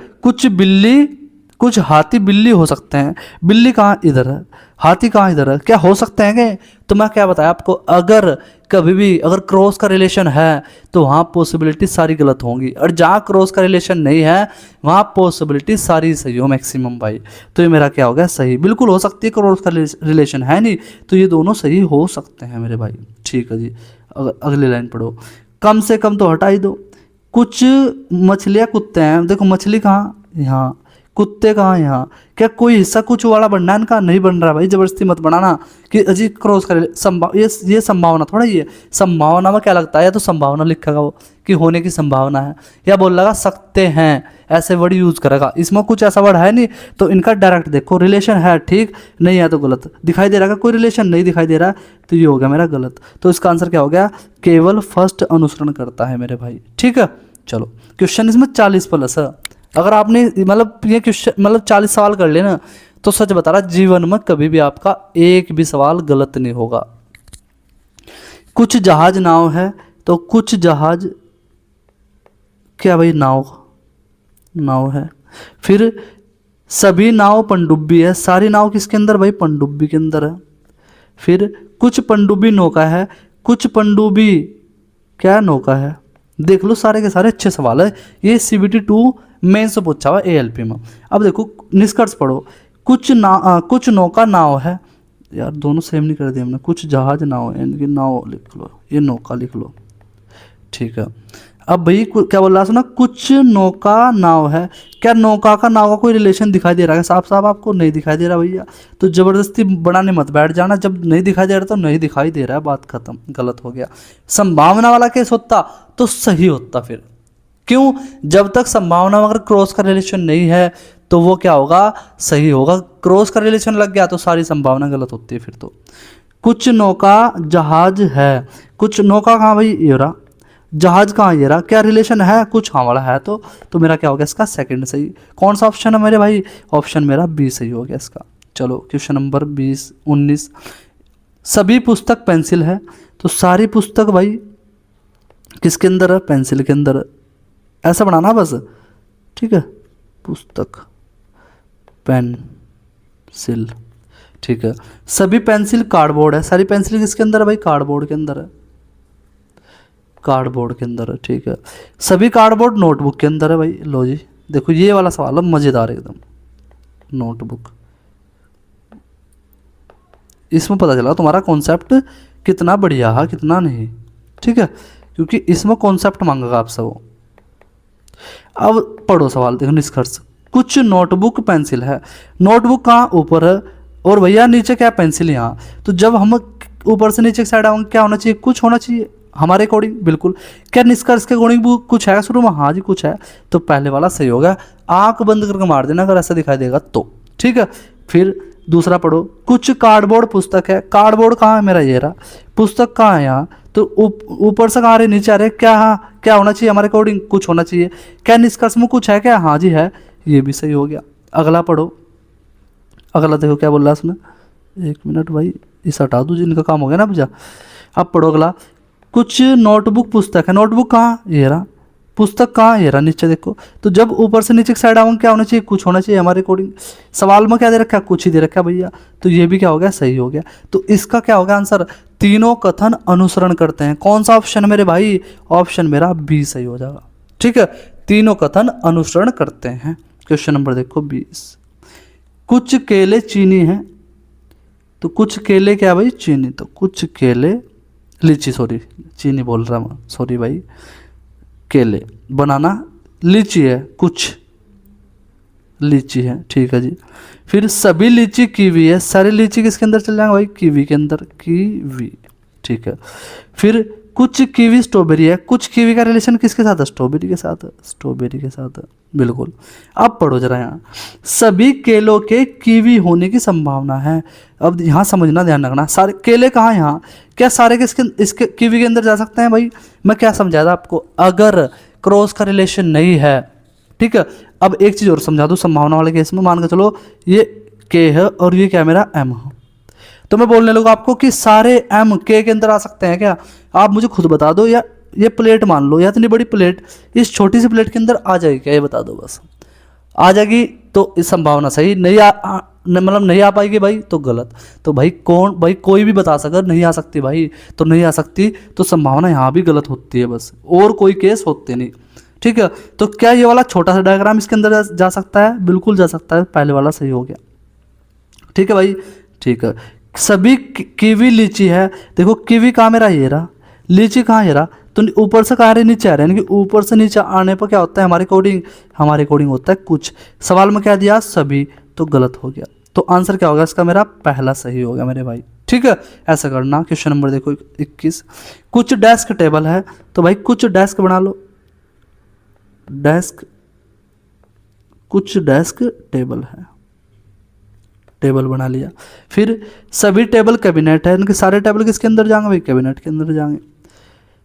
कुछ हाथी बिल्ली हो सकते हैं, बिल्ली कहाँ इधर है, हाथी कहाँ इधर है, क्या हो सकते हैं क्या, तो मैं क्या बताया आपको, अगर कभी भी अगर क्रॉस का रिलेशन है तो वहाँ पॉसिबिलिटी सारी गलत होंगी, और जहाँ क्रॉस का रिलेशन नहीं है वहाँ पॉसिबिलिटी सारी सही हो मैक्सिमम भाई। तो ये मेरा क्या हो गया, सही, बिल्कुल हो सकती है, क्रॉस का रिलेशन है नहीं, तो ये दोनों सही हो सकते हैं मेरे भाई, ठीक है जी। अगली लाइन पढ़ो, कम से कम तो हटा ही दो, कुछ मछलियाँ कुत्ते हैं, देखो मछली कहाँ, यहाँ, कुत्ते कहाँ, यहाँ, क्या कोई हिस्सा कुछ वाला बनना है इनका, नहीं बन रहा भाई, जबरदस्ती मत बनाना कि अजी क्रॉस कर, ये संभावना थोड़ा, ये संभावना में क्या लगता है, या तो संभावना लिखेगा वो कि होने की संभावना है, या बोल लगा सकते हैं, ऐसे वर्ड यूज करेगा, इसमें कुछ ऐसा वर्ड है नहीं, तो इनका डायरेक्ट देखो रिलेशन है, ठीक, नहीं है तो गलत, दिखाई दे रहा है कोई रिलेशन नहीं दिखाई दे रहा, तो ये हो गया मेरा गलत। तो इसका आंसर क्या हो गया, केवल फर्स्ट अनुसरण करता है मेरे भाई, ठीक है। चलो क्वेश्चन इसमें 40+ है, अगर आपने मतलब ये क्वेश्चन मतलब 40 सवाल कर लेना, तो सच बता रहा जीवन में कभी भी आपका एक भी सवाल गलत नहीं होगा। कुछ जहाज नाव है, तो कुछ जहाज क्या भाई, नाव है। फिर सभी नाव पनडुब्बी है, सारी नाव किसके अंदर भाई, पनडुब्बी के अंदर है। फिर कुछ पनडुब्बी नौका है, कुछ पनडुब्बी क्या नौका है, देख लो सारे के सारे अच्छे सवाल है, ये CBT 2 मेन से पूछा हुआ ALP में। अब देखो निष्कर्ष पढ़ो, कुछ नौका नाव है, यार दोनों सेम नहीं कर दिए हमने, कुछ जहाज नाव है, इनकी नाव लिख लो, ये नौका लिख लो, ठीक है। अब भाई क्या बोल रहा था ना, कुछ नौका नाव है, क्या नौका का नाव का कोई रिलेशन दिखाई दे रहा है, साफ साफ आपको नहीं दिखाई दे रहा भैया, तो जबरदस्ती बनाने मत बैठ जाना, जब नहीं दिखाई दे रहा तो नहीं दिखाई दे रहा है, बात खत्म, गलत हो गया। संभावना वाला केस होता तो सही होता, फिर क्यों, जब तक संभावना अगर क्रॉस का रिलेशन नहीं है तो वो क्या होगा, सही होगा, क्रॉस का रिलेशन लग गया तो सारी संभावना गलत होती है फिर तो। कुछ नौका जहाज है, कुछ नौका कहाँ भाई, ये रहा, जहाज कहाँ ये रहा, क्या रिलेशन है, कुछ हाँ वाला है, तो मेरा क्या हो गया इसका सेकंड सही। कौन सा ऑप्शन है मेरे भाई, ऑप्शन मेरा बी सही हो गया इसका। चलो क्वेश्चन नंबर 19, सभी पुस्तक पेंसिल है, तो सारी पुस्तक भाई किसके अंदर है, पेंसिल के अंदर, ऐसा बनाना बस, ठीक है, पुस्तक पेंसिल, ठीक है। सभी पेंसिल कार्डबोर्ड है, सारी पेंसिल किसके अंदर है भाई? कार्डबोर्ड के अंदर है, कार्डबोर्ड के अंदर है, ठीक है। सभी कार्डबोर्ड नोटबुक के अंदर है भाई। लो जी देखो ये वाला सवाल है मज़ेदार एकदम। नोटबुक, इसमें पता चला तुम्हारा कॉन्सेप्ट कितना बढ़िया है कितना नहीं, ठीक है, क्योंकि इसमें कॉन्सेप्ट मांगेगा आपसे वो। अब पढ़ो सवाल, देखो निष्कर्ष। कुछ नोटबुक पेंसिल है, नोटबुक कहाँ? ऊपर है, और भैया नीचे क्या? पेंसिल यहाँ। तो जब हम ऊपर से नीचे की साइड आएंगे क्या होना चाहिए? कुछ होना चाहिए हमारे अकॉर्डिंग, बिल्कुल। क्या निष्कर्ष के अकॉर्डिंग कुछ है शुरू में? हाँ जी कुछ है, तो पहले वाला सही होगा। आंख बंद करके मार देना अगर ऐसा दिखाई देगा तो, ठीक है। फिर दूसरा पढ़ो। कुछ कार्डबोर्ड पुस्तक है, कार्डबोर्ड कहाँ है मेरा? ये रहा। पुस्तक कहाँ है? यहाँ। तो ऊपर से कहाँ आ रहे? नीचे आ रहे। क्या? हाँ क्या होना चाहिए हमारे अकॉर्डिंग? कुछ होना चाहिए। क्या निष्कर्ष में कुछ है क्या? हाँ जी है, ये भी सही हो गया। अगला पढ़ो। अगला देखो क्या बोल रहा है उसने। एक मिनट भाई, इस हटा दूँ जिनका काम हो गया ना भैया। अब पढ़ो अगला। कुछ नोटबुक पुस्तक है, नोटबुक कहाँ? ये रहा। पुस्तक कहाँ? ये रहा नीचे देखो। तो जब ऊपर से नीचे की साइड आऊँगा क्या होना चाहिए? कुछ होना चाहिए हमारे अकॉर्डिंग। सवाल में क्या दे रखा है? कुछ ही दे रखा है भैया, तो ये भी क्या हो गया? सही हो गया। तो इसका क्या होगा आंसर? तीनों कथन अनुसरण करते हैं। कौन सा ऑप्शन मेरे भाई? ऑप्शन मेरा बी सही हो जाएगा, ठीक है। तीनों कथन अनुसरण करते हैं। क्वेश्चन नंबर देखो 20। कुछ केले चीनी है, तो कुछ केले क्या भाई? चीनी। तो कुछ केले, लीची, सॉरी चीनी बोल रहा मैं, सॉरी भाई। केले, बनाना, लीची है, कुछ लीची है, ठीक है जी। फिर सभी लीची कीवी है, सारी लीची किसके अंदर चल जाएंगे भाई? कीवी के अंदर, कीवी, ठीक है। फिर कुछ कीवी स्ट्रॉबेरी है, कुछ कीवी का रिलेशन किसके साथ है? स्ट्रॉबेरी के साथ, स्ट्रॉबेरी के साथ, बिल्कुल। अब पढ़ो जरा यहाँ। सभी केलों के कीवी होने की संभावना है। अब यहाँ समझना, ध्यान रखना, सारे केले कहाँ? यहाँ। क्या सारे किसके इसके कीवी के अंदर जा सकते हैं भाई? मैं क्या समझाया था आपको? अगर क्रॉस का रिलेशन नहीं है, ठीक है। अब एक चीज़ और समझा दूँ संभावना वाले केस में। मान के चलो ये के है और ये क्या मेरा एम है, तो मैं बोलने लगा आपको कि सारे एम के अंदर आ सकते हैं क्या? आप मुझे खुद बता दो, या ये प्लेट मान लो, या इतनी बड़ी प्लेट इस छोटी सी प्लेट के अंदर आ जाएगी क्या? ये बता दो बस। आ जाएगी तो इस संभावना सही, नहीं मतलब नहीं आ पाएगी भाई तो गलत। तो भाई कौन भाई? कोई भी बता सकर नहीं आ सकती भाई, तो नहीं आ सकती तो संभावना यहाँ भी गलत होती है बस, और कोई केस होते नहीं, ठीक है। तो क्या ये वाला छोटा सा डायग्राम इसके अंदर जा सकता है? बिल्कुल जा सकता है, पहले वाला सही हो गया, ठीक है भाई, ठीक है। सभी कीवी लीची है, देखो कीवी कहाँ मेरा? ये रहा। लीची कहाँ? ये रहा। तो ऊपर से कहाँ रहे? नीचे आ रहे हैं, यानी कि ऊपर से नीचे आने पर क्या होता है हमारे अकॉर्डिंग? हमारे अकॉर्डिंग होता है कुछ। सवाल में क्या दिया? सभी, तो गलत हो गया। तो आंसर क्या होगा इसका? मेरा पहला सही हो गया मेरे भाई, ठीक है। ऐसा करना। क्वेश्चन नंबर देखो 21। कुछ डेस्क टेबल है, तो भाई कुछ डेस्क बना लो, डेस्क, कुछ डेस्क टेबल है, टेबल बना लिया। फिर सभी टेबल कैबिनेट है, इनके सारे टेबल किसके अंदर जाएंगे भाई? कैबिनेट के अंदर जाएंगे।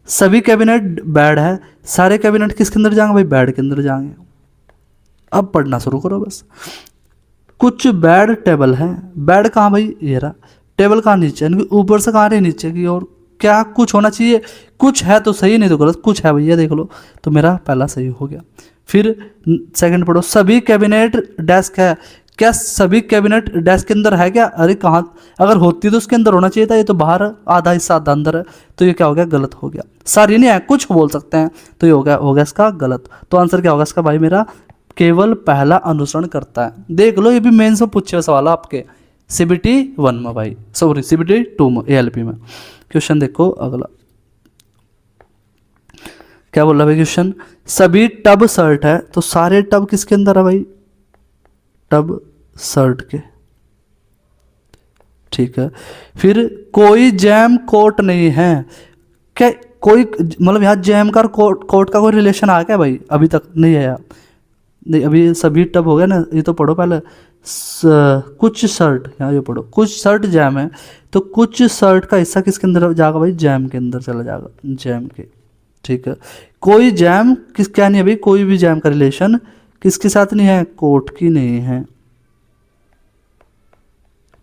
सभी कैबिनेट बेड है, सारे कैबिनेट किसके अंदर जाएंगे भाई? बेड के अंदर जाएंगे। अब पढ़ना शुरू करो बस। कुछ बेड टेबल है, बेड कहाँ भाई? ये रहा। टेबल कहाँ? नीचे, यानी कि ऊपर से कहाँ रहे? नीचे की ओर। क्या कुछ होना चाहिए? कुछ है तो सही, नहीं तो गलत। कुछ है भैया, देख लो, तो मेरा पहला सही हो गया। फिर सेकंड पढ़ो। सभी कैबिनेट डेस्क है, क्या सभी कैबिनेट डेस्क के अंदर है क्या? अरे कहाँ, अगर होती तो उसके अंदर होना चाहिए था, ये तो बाहर आधा हिस्सा आधा अंदर है, तो ये क्या हो गया? गलत हो गया। सारी नहीं है, कुछ बोल सकते हैं, तो ये हो गया इसका गलत। तो आंसर क्या होगा इसका भाई? मेरा केवल पहला अनुसरण करता है। देख लो ये भी मेंस में पूछे हुए सवाल आपके CBT 1 में भाई, सॉरी CBT 2 में, ALP में। क्वेश्चन देखो अगला क्या बोल रहा है क्वेश्चन। सभी टब शर्ट है, तो सारे टब किसके अंदर है भाई? टब शर्ट के, ठीक है। फिर कोई जैम कोट नहीं है, क्या कोई मतलब यहाँ जैम का कोट का कोई रिलेशन आ क्या भाई? अभी तक नहीं आया, नहीं अभी सभी टब हो गया ना। ये तो पढ़ो पहले। कुछ शर्ट, यहाँ ये पढ़ो, कुछ शर्ट जैम है, तो कुछ शर्ट का हिस्सा किसके अंदर जाएगा भाई? जैम के अंदर चला जाएगा, जैम के, ठीक है। कोई जैम किस क्या नहीं है भाई? कोई भी जैम का रिलेशन किसके साथ नहीं है? कोट की नहीं है,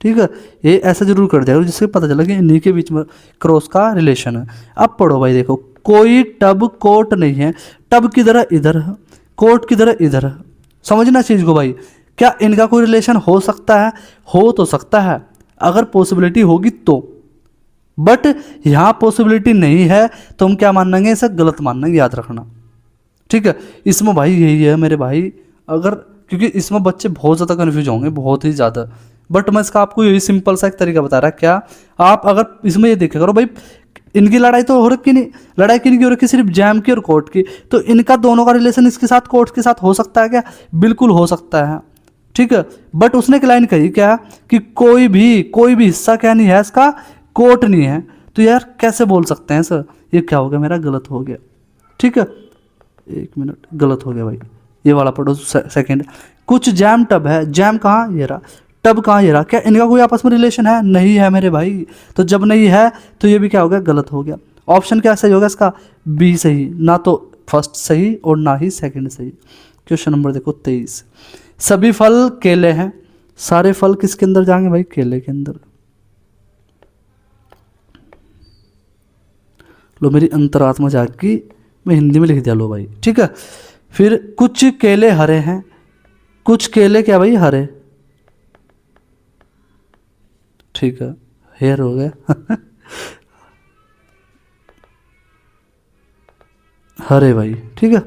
ठीक है। ये ऐसा जरूर कर दिया जिससे पता चला कि इन्हीं के बीच में क्रॉस का रिलेशन है। अब पढ़ो भाई, देखो कोई टब कोट नहीं है, टब किधर है? इधर है, कोट किधर है? इधर है। समझना चीज को भाई, क्या इनका कोई रिलेशन हो सकता है? हो तो सकता है, अगर पॉसिबिलिटी होगी तो, बट यहाँ पॉसिबिलिटी नहीं है तो हम क्या मानेंगे? इसे गलत मानेंगे, याद रखना, ठीक है। इसमें भाई यही है मेरे भाई, अगर क्योंकि इसमें बच्चे बहुत ज़्यादा कन्फ्यूज होंगे, बहुत ही ज़्यादा, बट मैं इसका आपको यही सिंपल सा एक तरीका बता रहा, क्या आप अगर इसमें ये देखा करो भाई, इनकी लड़ाई तो हो रखी नहीं, लड़ाई किनकी हो रखी? सिर्फ जैम की और कोर्ट की, तो इनका दोनों का रिलेशन इसके साथ, कोर्ट के साथ हो सकता है क्या? बिल्कुल हो सकता है, ठीक है। बट उसने एक लाइन कही क्या, कि कोई भी हिस्सा क्या नहीं है इसका, कोर्ट नहीं है। तो यार कैसे बोल सकते हैं सर? ये क्या हो गया मेरा? गलत हो गया, ठीक है। एक मिनट, गलत हो गया भाई, ये वाला पढ़ो सेकंड। कुछ जैम टब है, जैम कहाँ? ये रहा, टब कहाँ? ये रहा। क्या इनका कोई आपस में रिलेशन है? नहीं है मेरे भाई। तो जब नहीं है तो ये भी क्या हो गया? गलत हो गया। ऑप्शन क्या सही होगा इसका? बी सही, ना तो फर्स्ट सही और ना ही सेकंड सही। क्वेश्चन नंबर देखो 23, सभी फल केले हैं, सारे फल किसके अंदर जाएंगे भाई? केले के अंदर। लो मेरी अंतरात्मा जागी, मैं हिंदी में लिख दिया, लो भाई, ठीक है। फिर कुछ केले हरे हैं, कुछ केले क्या भाई? हरे, ठीक है, हेयर हो गया हरे भाई, ठीक है,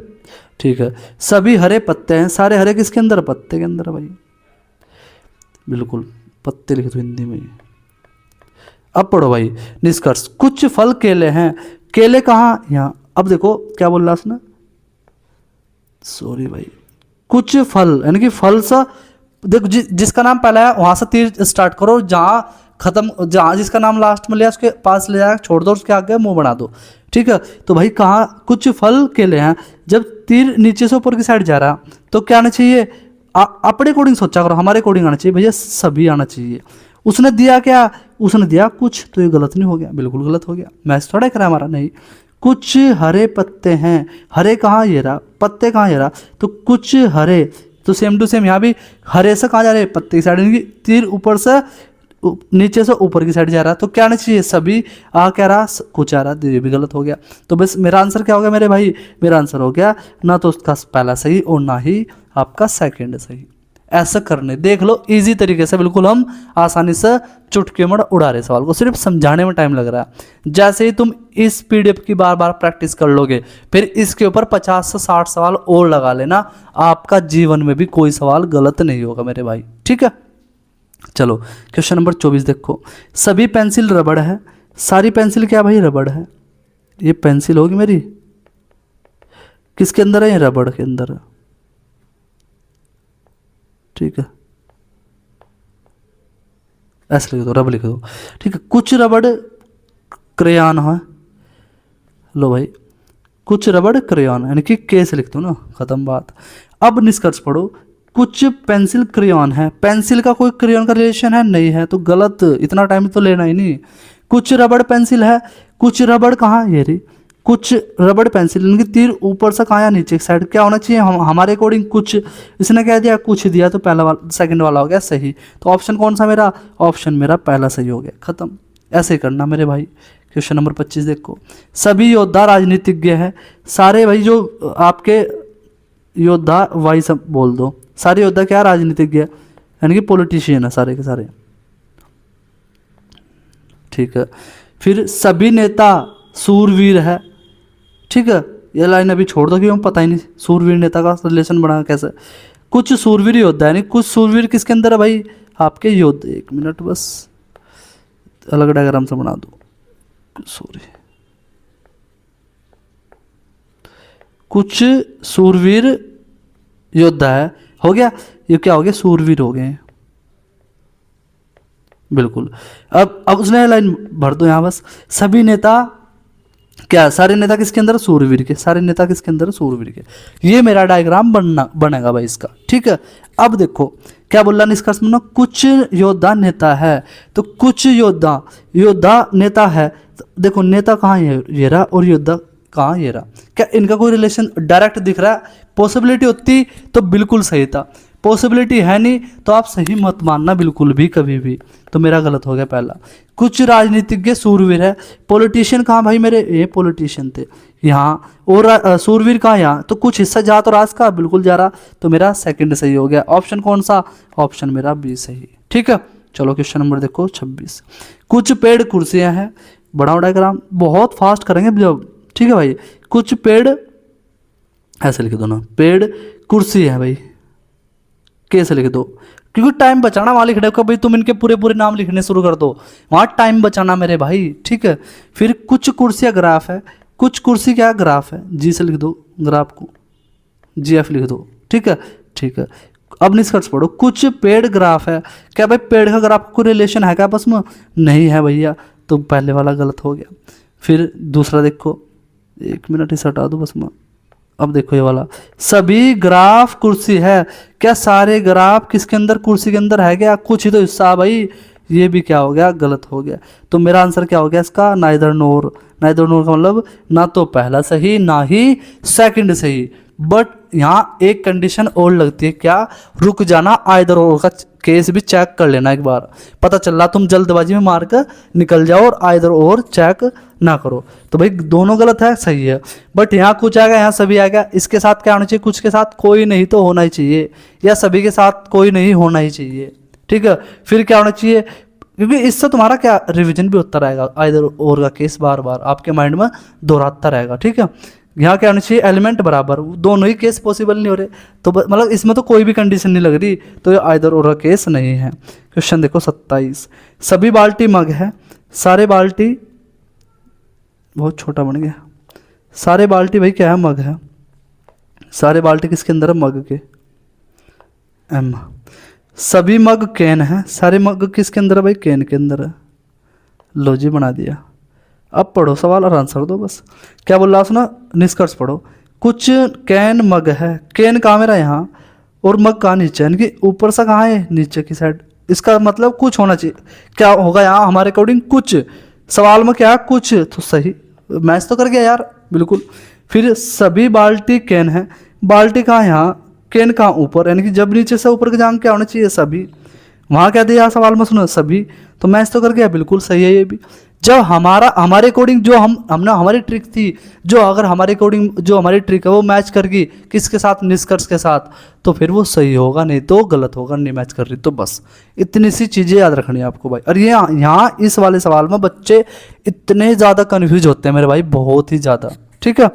ठीक है। सभी हरे पत्ते हैं, सारे हरे किसके अंदर? पत्ते के अंदर भाई, बिल्कुल, पत्ते लिख दो हिंदी में। अब पढ़ो भाई निष्कर्ष, कुछ फल केले हैं, केले कहाँ? यहाँ। अब देखो क्या बोल रहा उसने, सॉरी भाई, कुछ फल यानी कि फल सा, देखो जिसका नाम पहला है वहां से तीर स्टार्ट करो, जहाँ खत्म, जहाँ जिसका नाम लास्ट में लिया उसके पास ले जाकर छोड़ दो, उसके आगे मुंह बना दो, ठीक है। तो भाई कहाँ? कुछ फल केले हैं, जब तीर नीचे से ऊपर की साइड जा रहा तो क्या आना चाहिए? अपने अकॉर्डिंग सोचा करो, हमारे अकॉर्डिंग आना चाहिए भैया, सभी आना चाहिए। उसने दिया क्या? उसने दिया कुछ, तो ये गलत नहीं हो गया? बिल्कुल गलत हो गया, मैच थोड़ा करा हमारा, नहीं। कुछ हरे पत्ते हैं, हरे कहाँ? ये रहा, पत्ते कहाँ? ये रहा, तो कुछ हरे, तो सेम टू सेम यहाँ भी हरे से कहाँ जा रहे? पत्ते की साइड, यानी कि तीर ऊपर से नीचे से ऊपर की साइड जा रहा है, तो क्या आना चाहिए? सभी। आ क्या रहा? कुछ आ रहा, ये भी गलत हो गया। तो बस मेरा आंसर क्या हो गया मेरे भाई? मेरा आंसर हो गया ना तो उसका पहला सही और ना ही आपका सेकंड सही। ऐसा करने देख लो, इजी तरीके से, बिल्कुल हम आसानी से चुटकी में उड़ा रहे सवाल को, सिर्फ समझाने में टाइम लग रहा है। जैसे ही तुम इस पीडीएफ की बार बार प्रैक्टिस कर लोगे, फिर इसके ऊपर 50 से 60 सवाल और लगा लेना, आपका जीवन में भी कोई सवाल गलत नहीं होगा मेरे भाई, ठीक है। चलो क्वेश्चन नंबर 24 देखो, सभी पेंसिल रबड़ है, सारी पेंसिल क्या भाई? रबड़ है। ये पेंसिल होगी मेरी, किसके अंदर है? ये रबड़ के अंदर है, ठीक है, ऐसे लिख दो, रबड़ लिख दो, ठीक है। कुछ रबड़ क्रेयॉन है, लो भाई, कुछ रबड़ क्रेयॉन, यानी कि के से लिख दो ना, खत्म बात। अब निष्कर्ष पढ़ो, कुछ पेंसिल क्रेयॉन है, पेंसिल का कोई क्रेयॉन का रिलेशन है? नहीं है, तो गलत, इतना टाइम तो लेना ही नहीं। कुछ रबड़ पेंसिल है, कुछ रबड़ कहाँ? ये रही, कुछ रबड़ पेंसिल, इनकी तीर ऊपर से कहाँ या नीचे साइड, क्या होना चाहिए? हमारे अकॉर्डिंग कुछ, इसने क्या दिया? कुछ दिया, तो पहला वाला, सेकंड वाला हो गया सही। तो ऑप्शन कौन सा मेरा? ऑप्शन मेरा पहला सही हो गया, खत्म। ऐसे ही करना मेरे भाई। क्वेश्चन नंबर 25 देखो, सभी योद्धा राजनीतिज्ञ है, सारे भाई जो आपके योद्धा, वाई सब बोल दो, सारे योद्धा क्या? राजनीतिज्ञ, यानी कि पॉलिटिशियन है सारे के सारे, ठीक है। फिर सभी नेता सूरवीर है, ठीक है। ये लाइन अभी छोड़ दो, क्यों? पता ही नहीं सूरवीर नेता का रिलेशन बना कैसे। कुछ सूरवीर योद्धा, यानी कुछ सूरवीर किसके अंदर है भाई? आपके योद्धा। एक मिनट बस, अलग डायग्राम से बना दो, सॉरी। कुछ सूरवीर योद्धा है, हो गया, ये क्या हो गया? सूरवीर हो गए, बिल्कुल। अब उसने लाइन भर दो यहाँ बस, सभी नेता क्या? सारे नेता किसके अंदर? सूरवीर के, सारे नेता किसके अंदर? सूरवीर के। ये मेरा डायग्राम बनेगा भाई इसका, ठीक है। अब देखो क्या बोल रहा निष्कर्ष में, कुछ योद्धा नेता है, तो कुछ योद्धा नेता है, तो देखो नेता कहाँ है? ये रहा, और योद्धा कहाँ? ये रहा। क्या इनका कोई रिलेशन डायरेक्ट दिख रहा है? पॉसिबिलिटी होती तो बिल्कुल सही था, पॉसिबिलिटी है नहीं तो आप सही मत मानना बिल्कुल भी कभी भी। तो मेरा गलत हो गया पहला। कुछ राजनीतिज्ञ सूरवीर है, पॉलिटिशियन कहाँ भाई मेरे, ये पॉलिटिशियन थे यहाँ, और सूरवीर कहाँ यहाँ, तो कुछ हिस्सा जा तो राज का बिल्कुल जा रहा, तो मेरा सेकंड सही हो गया। ऑप्शन कौन सा, ऑप्शन मेरा बी सही। ठीक है, चलो क्वेश्चन नंबर देखो 26। कुछ पेड़ कुर्सियां हैं, बड़ा डायग्राम बहुत फास्ट करेंगे जब, ठीक है भाई। कुछ पेड़, ऐसे लिख दो ना, पेड़ कुर्सी है भाई, कैसे लिख दो, क्योंकि टाइम बचाना, वहां लिखने को भाई तुम इनके पूरे पूरे नाम लिखने शुरू कर दो, वहां टाइम बचाना मेरे भाई। ठीक है, फिर कुछ कुर्सियां ग्राफ है, कुछ कुर्सी क्या ग्राफ है, जी से लिख दो ग्राफ को, जी एफ लिख दो। ठीक है, ठीक है। अब निष्कर्ष पढ़ो, कुछ पेड़ ग्राफ है, क्या भाई पेड़ का ग्राफ को रिलेशन है क्या आपस में, नहीं है भैया, तो पहले वाला गलत हो गया। फिर दूसरा देखो, 1 मिनट इसे हटा दो बस में। अब देखो ये वाला, सभी ग्राफ कुर्सी है, क्या सारे ग्राफ किसके अंदर, कुर्सी के अंदर है क्या, कुछ ही तो हिस्सा भाई, ये भी क्या हो गया, गलत हो गया। तो मेरा आंसर क्या हो गया इसका, नाइदर नोर। नाइदर नोर का मतलब ना तो पहला सही ना ही सेकंड सही, बट यहाँ एक कंडीशन और लगती है, क्या, रुक जाना, आइदर और का केस भी चेक कर लेना एक बार, पता चल रहा तुम जल्दबाजी में मार कर निकल जाओ और आइदर और चेक ना करो। तो भाई दोनों गलत है, सही है, बट यहाँ कुछ आएगा, यहाँ सभी आएगा, इसके साथ क्या होना चाहिए, कुछ के साथ कोई नहीं तो होना ही चाहिए, या सभी के साथ कोई नहीं होना ही चाहिए। ठीक है, फिर क्या होना चाहिए, क्योंकि इससे तुम्हारा क्या रिवीजन भी होता रहेगा, आइदर और का केस बार बार आपके माइंड में दोहराता रहेगा। ठीक है, यहाँ क्या होना चाहिए, एलिमेंट बराबर, दोनों ही केस पॉसिबल नहीं हो रहे, तो मतलब इसमें तो कोई भी कंडीशन नहीं लग रही, तो ये आइदर और का केस नहीं है। क्वेश्चन देखो 27। सभी बाल्टी मग है, सारे बाल्टी, बहुत छोटा बन गया, सारे बाल्टी भाई क्या है, मग है, सारे बाल्टी किसके अंदर है, मग के, एम। सभी मग कैन है, सारे मग किसके अंदर है भाई, कैन के अंदर है, लो जी बना दिया। अब पढ़ो सवाल और आंसर दो बस। क्या बोल रहा सुना, निष्कर्ष पढ़ो। कुछ कैन मग है, कैन कहाँ मेरा यहाँ, और मग कहाँ नीचे, यानी कि ऊपर से कहाँ है, नीचे की साइड, इसका मतलब कुछ होना चाहिए, क्या होगा यहाँ हमारे अकॉर्डिंग, कुछ। सवाल में क्या है, कुछ, तो सही मैच तो कर गया यार बिल्कुल। फिर सभी बाल्टी कैन है, बाल्टी कहाँ यहाँ, कैन कहाँ ऊपर, यानी कि जब नीचे से ऊपर के जांग क्या होना चाहिए, सभी। वहाँ क्या दिया सवाल में सुनो, सभी, तो मैच तो कर गया, बिल्कुल सही है ये भी। जब हमारे अकॉर्डिंग जो हमने हमारी ट्रिक थी, जो अगर हमारे अकॉर्डिंग जो हमारी ट्रिक है वो मैच कर गई किसके साथ, निष्कर्ष के साथ, तो फिर वो सही होगा, नहीं तो गलत होगा, नहीं मैच कर रही तो। बस इतनी सी चीज़ें याद रखनी है आपको भाई। और ये यहाँ इस वाले सवाल में बच्चे इतने ज़्यादा कन्फ्यूज होते हैं मेरे भाई, बहुत ही ज़्यादा। ठीक है,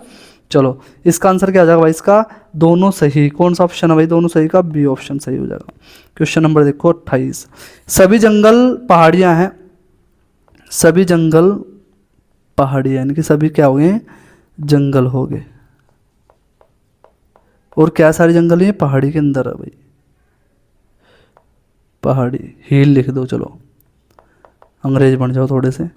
चलो इसका आंसर क्या आ जाएगा भाई, इसका दोनों सही। कौन सा ऑप्शन है भाई, दोनों सही का बी ऑप्शन सही हो जाएगा। क्वेश्चन नंबर देखो 28। सभी जंगल पहाड़ियाँ हैं, सभी जंगल पहाड़ी, यानी कि सभी क्या हो गए, जंगल हो गए, और क्या सारे जंगल हैं, पहाड़ी के अंदर है भाई, पहाड़ी, हिल लिख दो, चलो अंग्रेज बन जाओ थोड़े से।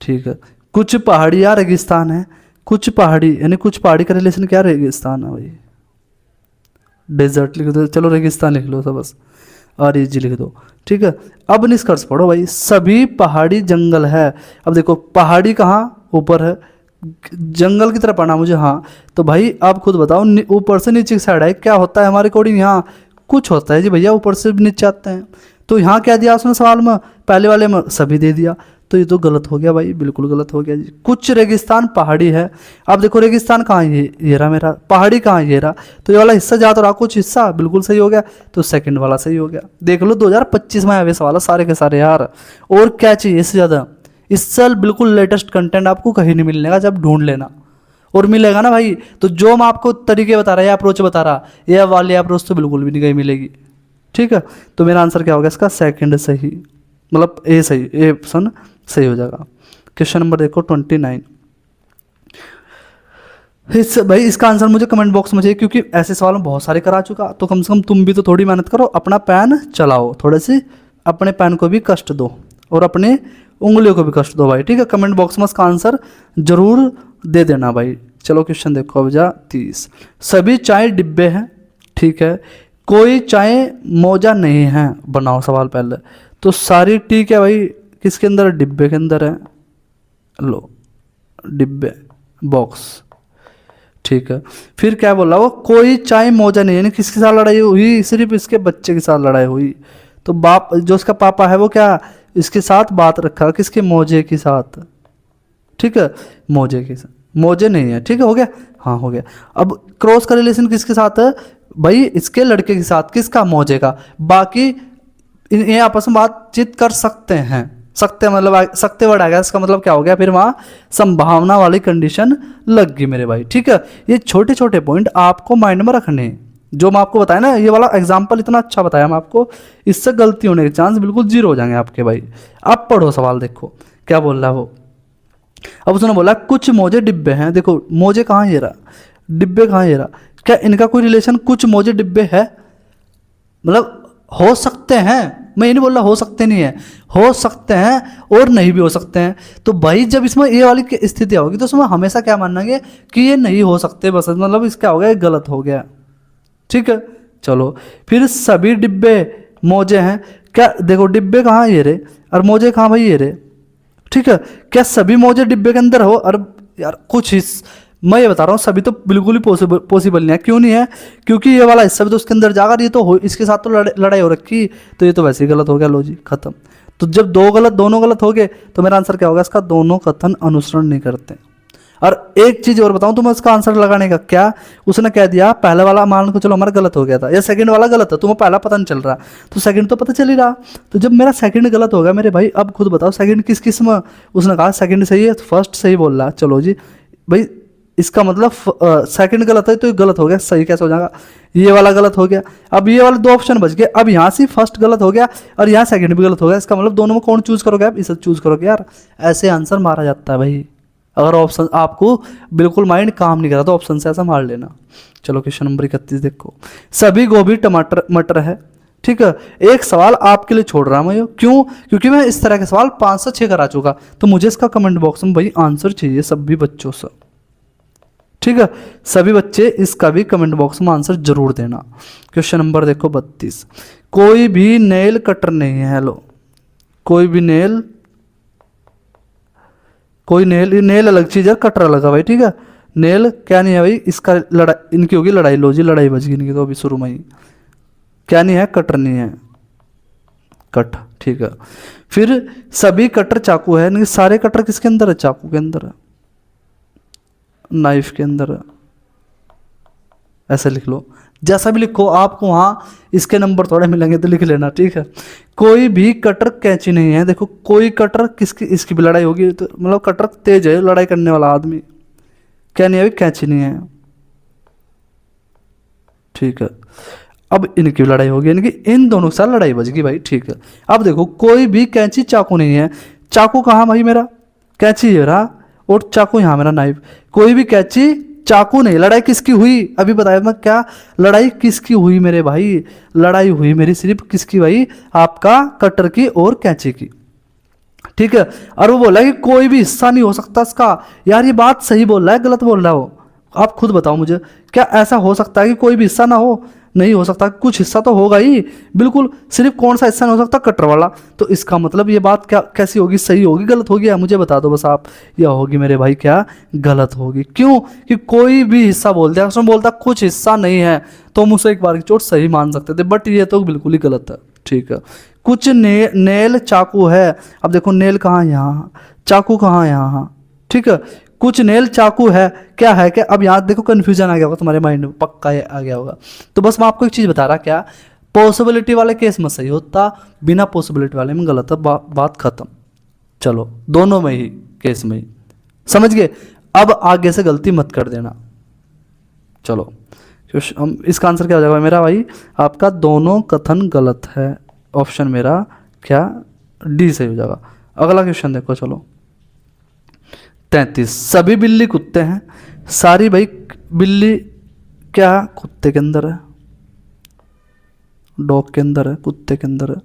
ठीक है, कुछ पहाड़ियाँ रेगिस्तान है, कुछ पहाड़ी, यानी कुछ पहाड़ी का रिलेशन क्या, रेगिस्तान है भाई, डेजर्ट लिख दो, चलो रेगिस्तान लिख लो सब बस, और इजी लिख दो। ठीक है, अब निष्कर्ष पढ़ो भाई, सभी पहाड़ी जंगल है। अब देखो पहाड़ी कहाँ, ऊपर है, जंगल की तरफ पढ़ना मुझे, हाँ, तो भाई आप खुद बताओ, ऊपर से नीचे की साइड है, क्या होता है हमारे अकॉर्डिंग, यहाँ कुछ होता है जी भैया, ऊपर से भी नीचे आते हैं। तो यहाँ क्या दिया उसने सवाल में, पहले वाले में सभी दे दिया, तो ये तो गलत हो गया भाई, बिल्कुल गलत हो गया जी। कुछ रेगिस्तान पहाड़ी है, अब देखो रेगिस्तान कहाँ है, ये रहा मेरा, पहाड़ी कहाँ है, ये रहा, तो ये वाला हिस्सा जा तो रहा, कुछ हिस्सा बिल्कुल सही हो गया, तो सेकंड वाला सही हो गया। देख लो 2025 में आए हुए सवाल सारे के सारे यार, और क्या चाहिए इससे ज़्यादा। इस साल बिल्कुल लेटेस्ट कंटेंट आपको कहीं नहीं मिलने का, जब ढूंढ लेना, और मिलेगा ना भाई, तो जो मैं आपको तरीके बता रहा है, अप्रोच बता रहा, ये वाली अप्रोच तो बिल्कुल भी नहीं कहीं मिलेगी। ठीक है, तो मेरा आंसर क्या होगा इसका, सेकंड सही, मतलब ए सही, ए ऑप्शन सही हो जाएगा। क्वेश्चन नंबर देखो 29। भाई इसका आंसर मुझे कमेंट बॉक्स में चाहिए, क्योंकि ऐसे सवाल में बहुत सारे करा चुका, तो कम से कम तुम भी तो थोड़ी मेहनत करो, अपना पेन चलाओ, थोड़े से अपने पेन को भी कष्ट दो और अपने उंगलियों को भी कष्ट दो भाई। ठीक है, कमेंट बॉक्स में इसका आंसर जरूर दे देना भाई। चलो क्वेश्चन देखो अब जा 30। सभी चाय डिब्बे हैं, ठीक है, कोई चाय मौजा नहीं है, बनाओ सवाल पहले। तो सारी टी क्या भाई किसके अंदर, डिब्बे के अंदर है, लो डिब्बे बॉक्स, ठीक है। फिर क्या बोला वो, कोई चाय मौजा नहीं, यानी किसके साथ लड़ाई हुई, सिर्फ इसके बच्चे के साथ लड़ाई हुई। तो बाप जो उसका पापा है वो क्या इसके साथ बात रखा, किसके, मौजे के साथ। ठीक है, मौजे के साथ, मौजे नहीं है, ठीक है, हो गया, हाँ हो गया। अब क्रॉस का रिलेशन किसके साथ है भाई, इसके लड़के के साथ, किसका, मौजे का। बाकी ये आपस में बातचीत कर सकते हैं, सकते मतलब सकते वर्ड आ गया, इसका मतलब क्या हो गया, फिर वहाँ संभावना वाली कंडीशन लग गई मेरे भाई। ठीक है, ये छोटे छोटे पॉइंट आपको माइंड में रखने हैं। जो मैं आपको बताया ना, ये वाला एग्जाम्पल इतना अच्छा बताया मैं आपको, इससे गलती होने के चांस बिल्कुल जीरो हो जाएंगे आपके भाई। अब पढ़ो सवाल, देखो क्या बोल रहा है वो। अब उसने बोला कुछ मोजे डिब्बे हैं, देखो मोजे कहाँ, ये रहा, डिब्बे कहाँ, ये रहा। क्या इनका कोई रिलेशन, कुछ मोजे डिब्बे है, मतलब हो सकते हैं, मैं ये नहीं बोल रहा हो सकते नहीं है, हो सकते हैं और नहीं भी हो सकते हैं। तो भाई जब इसमें ये वाली स्थिति होगी तो उसमें हमेशा क्या मानेंगे कि ये नहीं हो सकते, बस मतलब इसका हो गया, ये गलत हो गया। ठीक है, चलो फिर सभी डिब्बे मोजे हैं, क्या देखो डिब्बे कहाँ ये रे, और मोजे कहाँ भाई ये रे। ठीक है, क्या सभी मोजे डिब्बे के अंदर हो, और यार कुछ मैं ये बता रहा हूँ सभी तो बिल्कुल ही पॉसिबल नहीं है। क्यों नहीं है, क्योंकि ये वाला हिस्सा भी तो उसके अंदर जाकर, ये तो हो इसके साथ तो लड़ाई हो रखी, तो ये तो वैसे ही गलत हो गया, लो जी खत्म। तो जब दोनों गलत हो गए तो मेरा आंसर क्या होगा, इसका दोनों कथन अनुसरण नहीं करते। और एक चीज और बताऊं तुम्हें इसका आंसर लगाने का, क्या उसने कह दिया पहले वाला मान को चलो हमारा गलत हो गया था, या सेकंड वाला गलत है, तुम्हें पहला पता नहीं चल रहा, तो सेकंड तो पता चल ही रहा। तो जब मेरा सेकंड गलत हो गया मेरे भाई, अब खुद बताओ सेकंड किस किस में, उसने कहा सेकंड सही है, फर्स्ट सही बोल रहा है, चलो जी भाई इसका मतलब सेकंड गलत है तो ये गलत हो गया, सही कैसे हो जाएगा, ये वाला गलत हो गया। अब ये वाले दो ऑप्शन बच गए, अब यहाँ से फर्स्ट गलत हो गया और यहाँ सेकंड भी गलत हो गया, इसका मतलब दोनों में कौन चूज करोगे आप, इसे चूज करोगे यार। ऐसे आंसर मारा जाता है भाई, अगर ऑप्शन आपको बिल्कुल माइंड काम नहीं करा तो ऑप्शन से ऐसा मार लेना। चलो क्वेश्चन नंबर 31 देखो, सभी गोभी टमाटर मटर है। ठीक है, एक सवाल आपके लिए छोड़ रहा हूं मैं, क्यों, क्योंकि मैं इस तरह के सवाल 5 से 6 करा चुका, तो मुझे इसका कमेंट बॉक्स में भाई आंसर चाहिए सभी बच्चों से। ठीक है, सभी बच्चे इसका भी कमेंट बॉक्स में आंसर जरूर देना। क्वेश्चन नंबर देखो 32, कोई भी नेल कटर नहीं है, हेलो कोई भी नेल, कोई नेल अलग चीज है, कटर अलग है भाई। ठीक है, नेल क्या नहीं है भाई, इसका लड़ाई इनकी होगी, लड़ाई लो जी, लड़ाई बच गई इनकी तो अभी शुरू में ही, क्या नहीं है, कटर नहीं है, कट। ठीक है, फिर सभी कटर चाकू है, नहीं सारे कटर किसके अंदर है, चाकू के अंदर है, नाइफ के अंदर है, ऐसे लिख लो, जैसा भी लिखो आपको वहां इसके नंबर थोड़े मिलेंगे तो लिख लेना। ठीक है, कोई भी कटर कैंची नहीं है, देखो कोई कटर किसकी, इसकी भी लड़ाई होगी, तो मतलब कटर तेज है, लड़ाई करने वाला आदमी, क्या नहीं है भाई, कैंची नहीं है। ठीक है, अब इनकी लड़ाई होगी, इनकी इन दोनों के साथ लड़ाई बच गई भाई। ठीक है, अब देखो कोई भी कैंची चाकू नहीं है, चाकू कहाँ भाई मेरा, कैंची ये रहा और चाकू यहाँ मेरा नाइफ, कोई भी कैंची चाकू नहीं, लड़ाई किसकी हुई अभी बताया मैं, क्या लड़ाई किसकी हुई मेरे भाई, लड़ाई हुई मेरी सिर्फ किसकी भाई, आपका कटर की और कैंची की। ठीक है, और वो बोला कि कोई भी हिस्सा नहीं हो सकता इसका, यार ये बात सही बोल रहा है गलत बोल रहा हो, आप खुद बताओ मुझे, क्या ऐसा हो सकता है कि कोई भी हिस्सा ना हो, नहीं हो सकता, कुछ हिस्सा तो होगा ही बिल्कुल, सिर्फ कौन सा हिस्सा नहीं हो सकता, कटर वाला। तो इसका मतलब ये बात क्या कैसी होगी, सही होगी गलत होगी, या मुझे बता दो बस आप, या होगी मेरे भाई क्या गलत होगी। क्यों, कि कोई भी हिस्सा बोलते हैं, उसमें बोलता कुछ हिस्सा नहीं है तो हम उसे एक बार की चोट सही मान सकते थे, बट ये तो बिल्कुल ही गलत है। ठीक है, कुछ नेल चाकू है, अब देखो नेल कहाँ, यहाँ, चाकू कहाँ, यहाँ। ठीक है, कुछ नेल चाकू है, क्या है, क्या अब यहाँ देखो कंफ्यूजन आ गया होगा तुम्हारे माइंड में, पक्का आ गया होगा। तो बस मैं आपको एक चीज बता रहा, क्या पॉसिबिलिटी वाले केस में सही होता, बिना पॉसिबिलिटी वाले में गलत है, बात खत्म। चलो दोनों में ही केस में ही समझ गए, अब आगे से गलती मत कर देना। चलो हम इसका आंसर क्या हो जाएगा मेरा भाई, आपका दोनों कथन गलत है, ऑप्शन मेरा क्या डी सही हो जाएगा। अगला क्वेश्चन देखो, चलो 33, सभी बिल्ली कुत्ते हैं, सारी भाई बिल्ली क्या कुत्ते के अंदर है, डॉग के अंदर है, कुत्ते के अंदर है।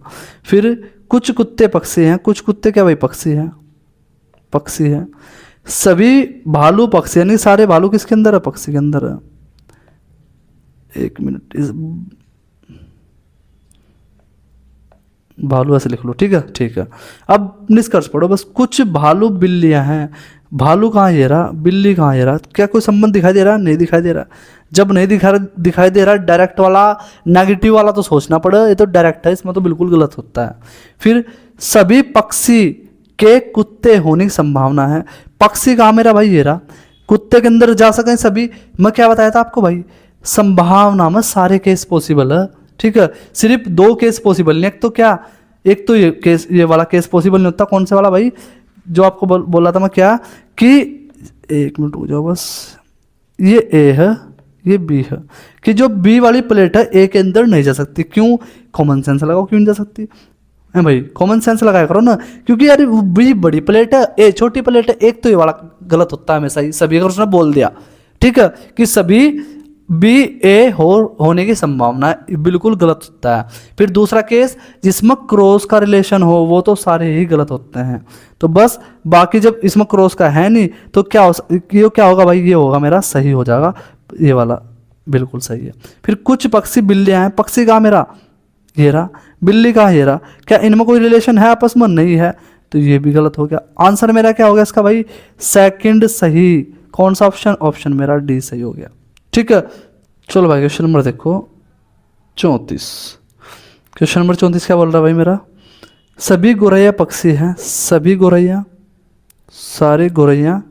फिर कुछ कुत्ते पक्षी हैं, कुछ कुत्ते क्या भाई पक्षी हैं, पक्षी है। सभी भालू पक्षी, यानी सारे भालू किसके अंदर है, पक्षी के अंदर है। एक मिनट, इस भालू ऐसे लिख लो। ठीक है, ठीक है, अब निष्कर्ष पढ़ो बस, कुछ भालू बिल्लियां हैं, भालू कहाँ ये रहा, बिल्ली कहाँ ये रहा, क्या कोई संबंध दिखाई दे रहा, नहीं दिखाई दे रहा। जब नहीं दिखाई दे रहा डायरेक्ट वाला, नेगेटिव वाला तो सोचना पड़े, ये तो डायरेक्ट है, इसमें तो बिल्कुल गलत होता है। फिर सभी पक्षी के कुत्ते होने की संभावना है, पक्षी कहाँ मेरा भाई ये रहा, कुत्ते के अंदर जा सकें सभी, मैं क्या बताया था आपको भाई, संभावना में सारे केस पॉसिबल है, ठीक है, सिर्फ 2 केस पॉसिबल नहीं, एक तो क्या, एक तो ये केस, ये वाला केस पॉसिबल नहीं होता, कौन से वाला भाई, जो आपको बोला था मैं क्या, कि 1 मिनट हो जाओ बस, ये ए है ये बी है, कि जो बी वाली प्लेट है ए के अंदर नहीं जा सकती, क्यों, कॉमन सेंस लगाओ, क्यों नहीं जा सकती है भाई, कॉमन सेंस लगाया करो ना, क्योंकि यार बी बड़ी प्लेट है ए छोटी प्लेट है, एक तो ये वाला गलत होता है हमेशा ही, सभी अगर उसने बोल दिया, ठीक है, कि सभी बी ए होने की संभावना है, बिल्कुल गलत होता है। फिर दूसरा केस जिसमें क्रॉस का रिलेशन हो, वो तो सारे ही गलत होते हैं, तो बस बाकी जब इसमें क्रॉस का है नहीं तो ये क्या होगा भाई, ये होगा मेरा सही हो जाएगा, ये वाला बिल्कुल सही है। फिर कुछ पक्षी बिल्लियां हैं, पक्षी का मेरा ये रहा, बिल्ली का ये रहा, क्या इनमें कोई रिलेशन है आपस में, नहीं है, तो ये भी गलत हो गया। आंसर मेरा क्या हो गया इसका भाई, सेकंड सही, कौन सा ऑप्शन, ऑप्शन मेरा डी सही हो गया, ठीक है। चलो भाई क्वेश्चन नंबर देखो 34, क्वेश्चन नंबर 34 क्या बोल रहा है भाई मेरा, सभी गोरैया पक्षी हैं, सभी गोरैया, सारे गोरैया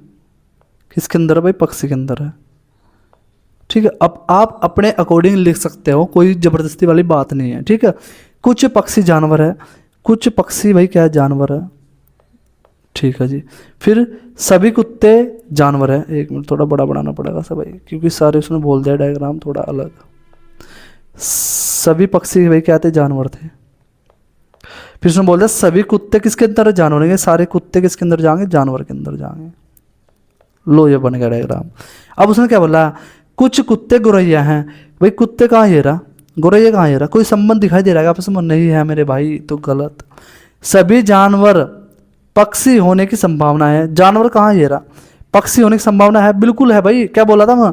किसके अंदर है भाई, पक्षी के अंदर है, ठीक है। अब आप अपने अकॉर्डिंग लिख सकते हो, कोई ज़बरदस्ती वाली बात नहीं है, ठीक है। कुछ पक्षी जानवर है, कुछ पक्षी भाई क्या है, जानवर है, ठीक है जी। फिर सभी कुत्ते जानवर है, 1 मिनट थोड़ा बड़ा बनाना पड़ेगा सब भाई, क्योंकि सारे उसने बोल दिया डायग्राम थोड़ा अलग। सभी पक्षी भाई क्या थे, जानवर थे। फिर उसने बोल दिया सभी कुत्ते किसके अंदर जानवर होंगे, सारे कुत्ते किसके अंदर जाएंगे, जानवर के अंदर जाएंगे, लो ये बन गया डायग्राम। अब उसने क्या बोला, कुछ कुत्ते गोरैया हैं, भाई कुत्ते कहाँ ये रहा, गोरैया कहाँ ये रहा, कोई संबंध दिखाई दे रहा है आपस में, नहीं है मेरे भाई, तो गलत। सभी जानवर पक्षी होने की संभावना है, जानवर कहाँ ये रहा, पक्षी होने की संभावना है, बिल्कुल है भाई, क्या बोला था मैं,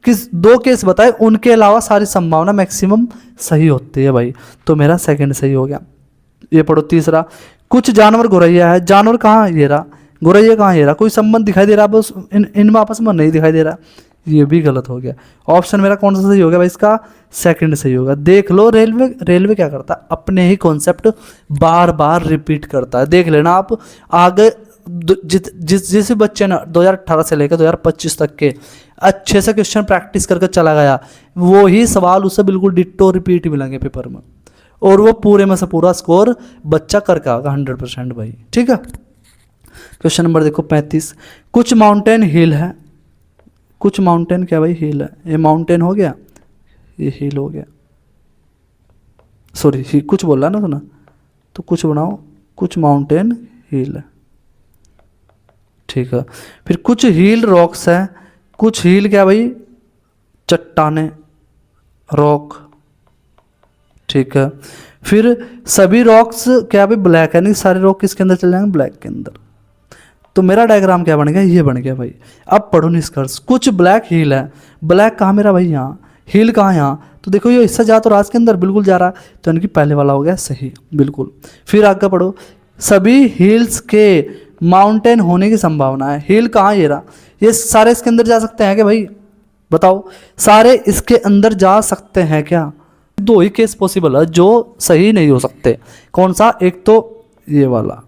कि 2 केस बताए, उनके अलावा सारी संभावना मैक्सिमम सही होती है भाई, तो मेरा सेकंड सही हो गया। ये पढ़ो तीसरा, कुछ जानवर गोरैया है, जानवर कहाँ ये रहा, गोरैया कहाँ ये रहा, कोई संबंध दिखाई दे रहा, बस इनमें आपस में नहीं दिखाई दे रहा, ये भी गलत हो गया। ऑप्शन मेरा कौन सा सही हो गया भाई, इसका सेकंड सही होगा। देख लो रेलवे क्या करता है, अपने ही कॉन्सेप्ट बार बार रिपीट करता है, देख लेना आप आगे, जिस बच्चे ने 2018 से लेकर 2025 तक के अच्छे से क्वेश्चन प्रैक्टिस करके चला गया, वो ही सवाल उससे बिल्कुल डिट्टो रिपीट मिलेंगे पेपर में, और वो पूरे में से पूरा स्कोर बच्चा करके आएगा 100% भाई, ठीक है। क्वेश्चन नंबर देखो 35, कुछ माउंटेन हिल है, कुछ माउंटेन क्या भाई, हिल है, ये माउंटेन हो गया, ये हिल हो गया, सॉरी कुछ बोल रहा ना सुना, तो कुछ बनाओ, कुछ माउंटेन हिल है, ठीक है। फिर कुछ हिल रॉक्स है, कुछ हिल क्या भाई, चट्टाने, रॉक, ठीक है। फिर सभी रॉक्स क्या भाई ब्लैक है, नहीं सारे रॉक किसके अंदर चले जाएंगे, ब्लैक के अंदर, तो मेरा डायग्राम क्या बन गया, ये बन गया भाई। अब पढ़ो निष्कर्ष, कुछ ब्लैक हील है, ब्लैक कहाँ मेरा भाई, यहाँ, हील कहाँ यहाँ, तो देखो ये हिस्सा जा तो राज के अंदर बिल्कुल जा रहा है, तो इनकी पहले वाला हो गया सही बिल्कुल। फिर आगे पढ़ो, सभी हिल्स के माउंटेन होने की संभावना है, हिल कहाँ ये रहा, ये सारे इसके अंदर जा सकते हैं क्या भाई, बताओ, सारे इसके अंदर जा सकते हैं क्या, 2 ही केस पॉसिबल है जो सही नहीं हो सकते, कौन सा, एक तो ये वाला,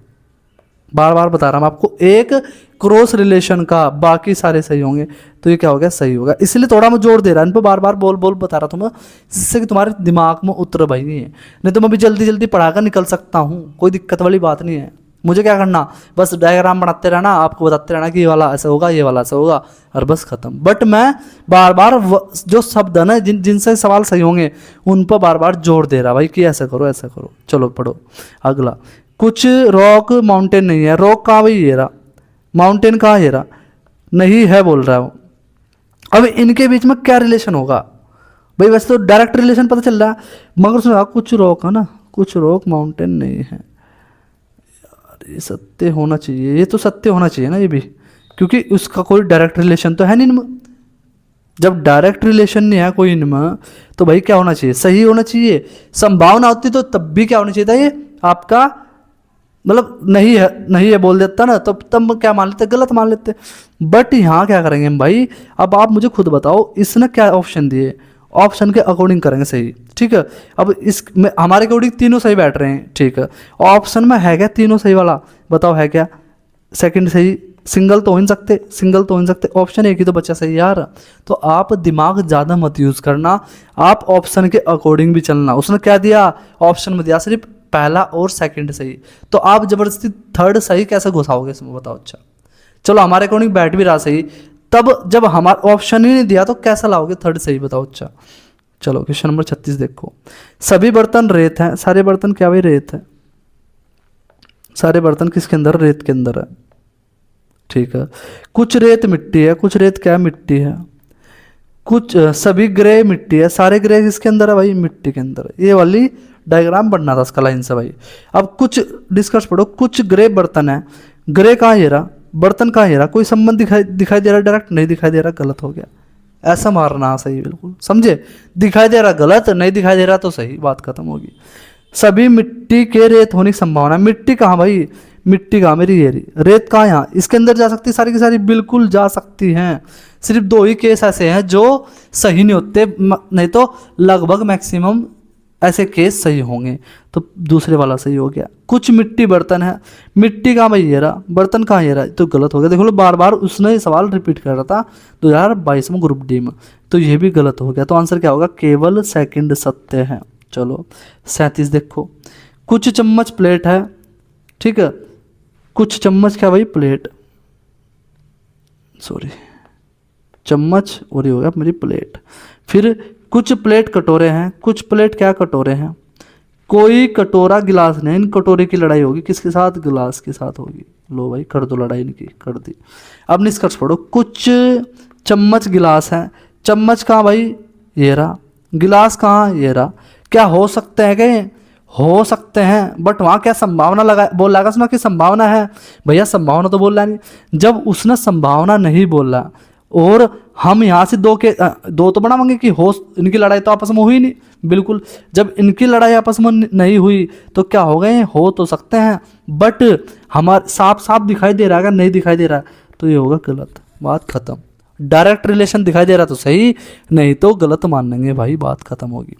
बार बार बता रहा हूँ आपको, एक क्रॉस रिलेशन का, बाकी सारे सही होंगे, तो ये क्या हो गया, सही होगा। इसलिए थोड़ा मैं जोर दे रहा इन पर, बार बार बोल बता रहा था मैं, जिससे कि तुम्हारे दिमाग में उतर भाई नहीं है, नहीं तो मैं भी जल्दी जल्दी पढ़ाकर निकल सकता हूँ, कोई दिक्कत वाली बात नहीं है। मुझे क्या करना, बस डायग्राम बनाते रहना, आपको बताते रहना कि ये वाला ऐसा होगा, ये वाला ऐसा होगा, और बस खत्म। बट मैं बार बार जो शब्द है ना, जिनसे सवाल सही होंगे उन पर बार बार जोर दे रहा भाई, कि ऐसा करो ऐसा करो। चलो पढ़ो अगला, कुछ रॉक माउंटेन नहीं है, रॉक कहाँ भाई ये रहा, माउंटेन कहाँ ये रहा, नहीं है बोल रहा है वो। अब इनके बीच में क्या रिलेशन होगा भाई, वैसे तो डायरेक्ट रिलेशन पता चल रहा है, मगर उसने कहा कुछ रॉक है ना, कुछ रॉक माउंटेन नहीं है, यार ये सत्य होना चाहिए, ये तो सत्य होना चाहिए ना ये भी, क्योंकि उसका कोई डायरेक्ट रिलेशन तो है नहीं इनमें। जब डायरेक्ट रिलेशन नहीं है कोई इनमें, तो भाई क्या होना चाहिए, सही होना चाहिए। संभावना होती तो तब भी क्या होना चाहिए था, ये आपका मतलब नहीं है बोल देता ना, तो तब क्या मान लेते, गलत मान लेते। बट यहाँ क्या करेंगे हम भाई, अब आप मुझे खुद बताओ इसने क्या ऑप्शन दिए, ऑप्शन के अकॉर्डिंग करेंगे सही, ठीक है। अब इस में हमारे अकॉर्डिंग तीनों सही बैठ रहे हैं, ठीक है। ऑप्शन में है क्या तीनों सही वाला, बताओ है क्या, सेकंड सही, सिंगल तो हो नहीं सकते, सिंगल तो हो नहीं सकते, ऑप्शन एक ही तो बच्चा सही यार। तो आप दिमाग ज़्यादा मत यूज़ करना, आप ऑप्शन के अकॉर्डिंग भी चलना। उसने क्या दिया, ऑप्शन में दिया सिर्फ पहला और सेकंड सही, तो आप जबरदस्ती थर्ड सही कैसे घुसाओगे इसमें, बताओ। अच्छा चलो हमारे अकॉर्डिंग बैठ भी रहा सही, तब जब हमारा ऑप्शन ही नहीं दिया तो कैसा लाओगे थर्ड सही, बताओ। अच्छा चलो क्वेश्चन नंबर 36 देखो। सभी बर्तन रेत हैं, सारे बर्तन क्या भाई रेत है, सारे बर्तन किसके अंदर, रेत के अंदर है, ठीक है। कुछ रेत मिट्टी है, कुछ रेत क्या है, मिट्टी है। कुछ सभी ग्रे मिट्टी है, सारे ग्रे किसके अंदर है भाई, मिट्टी के अंदर। ये वाली डायग्राम बनना था इसका लाइन से भाई। अब कुछ डिस्कस पढ़ो, कुछ ग्रे बर्तन है, ग्रे कहाँ है रहा, बर्तन कहाँ है रहा, कोई संबंध दिखाई दे रहा, डायरेक्ट नहीं दिखाई दे रहा, गलत हो गया। ऐसा मारना सही, बिल्कुल समझे, दिखाई दे रहा गलत, नहीं दिखाई दे रहा तो सही, बात खत्म होगी। सभी मिट्टी के रेत होने की संभावना, मिट्टी कहाँ भाई, मिट्टी कहाँ मेरी, ये रही रेत कहाँ, यहाँ इसके अंदर जा सकती है सारी की सारी, बिल्कुल जा सकती हैं। सिर्फ दो ही केस ऐसे हैं जो सही नहीं होते, नहीं तो लगभग मैक्सिमम ऐसे केस सही होंगे। तो दूसरे वाला सही हो गया। कुछ मिट्टी बर्तन है, मिट्टी कहाँ भाई ये रहा, बर्तन कहाँ ये रहा, तो गलत हो गया। देखो लो बार बार उसने ये सवाल रिपीट कर रहा था 2022 में ग्रुप डी में, तो ये भी गलत हो गया। तो आंसर क्या होगा, केवल सेकंड सत्य है। चलो 37 देखो। कुछ चम्मच प्लेट है, ठीक है, कुछ चम्मच क्या भाई, प्लेट, सॉरी चम्मच और ये हो गया मेरी प्लेट। फिर कुछ प्लेट कटोरे हैं, कुछ प्लेट क्या कटोरे हैं, कोई कटोरा गिलास नहीं, इन कटोरे की लड़ाई होगी किसके साथ, गिलास के साथ होगी। लो भाई कर दो लड़ाई इनकी, कर दी। अब निष्कर्ष पढ़ो, कुछ चम्मच गिलास हैं, चम्मच कहाँ भाई ये रहा, गिलास कहाँ ये रहा। क्या हो सकते हैं, क्या हो सकते हैं, बट वहाँ क्या संभावना लगा बोल रहा है उसने कि संभावना है, भैया संभावना तो बोल रहा नहीं। जब उसने संभावना नहीं बोला और हम यहाँ से दो तो बनाएंगे कि हो, इनकी लड़ाई तो आपस में हुई नहीं, बिल्कुल। जब इनकी लड़ाई आपस में नहीं हुई तो क्या हो गए, हो तो सकते हैं, बट हमारे साफ साफ दिखाई दे रहा है, नहीं दिखाई दे रहा तो ये होगा गलत, बात खत्म। डायरेक्ट रिलेशन दिखाई दे रहा तो सही, नहीं तो गलत मानेंगे भाई, बात खत्म होगी।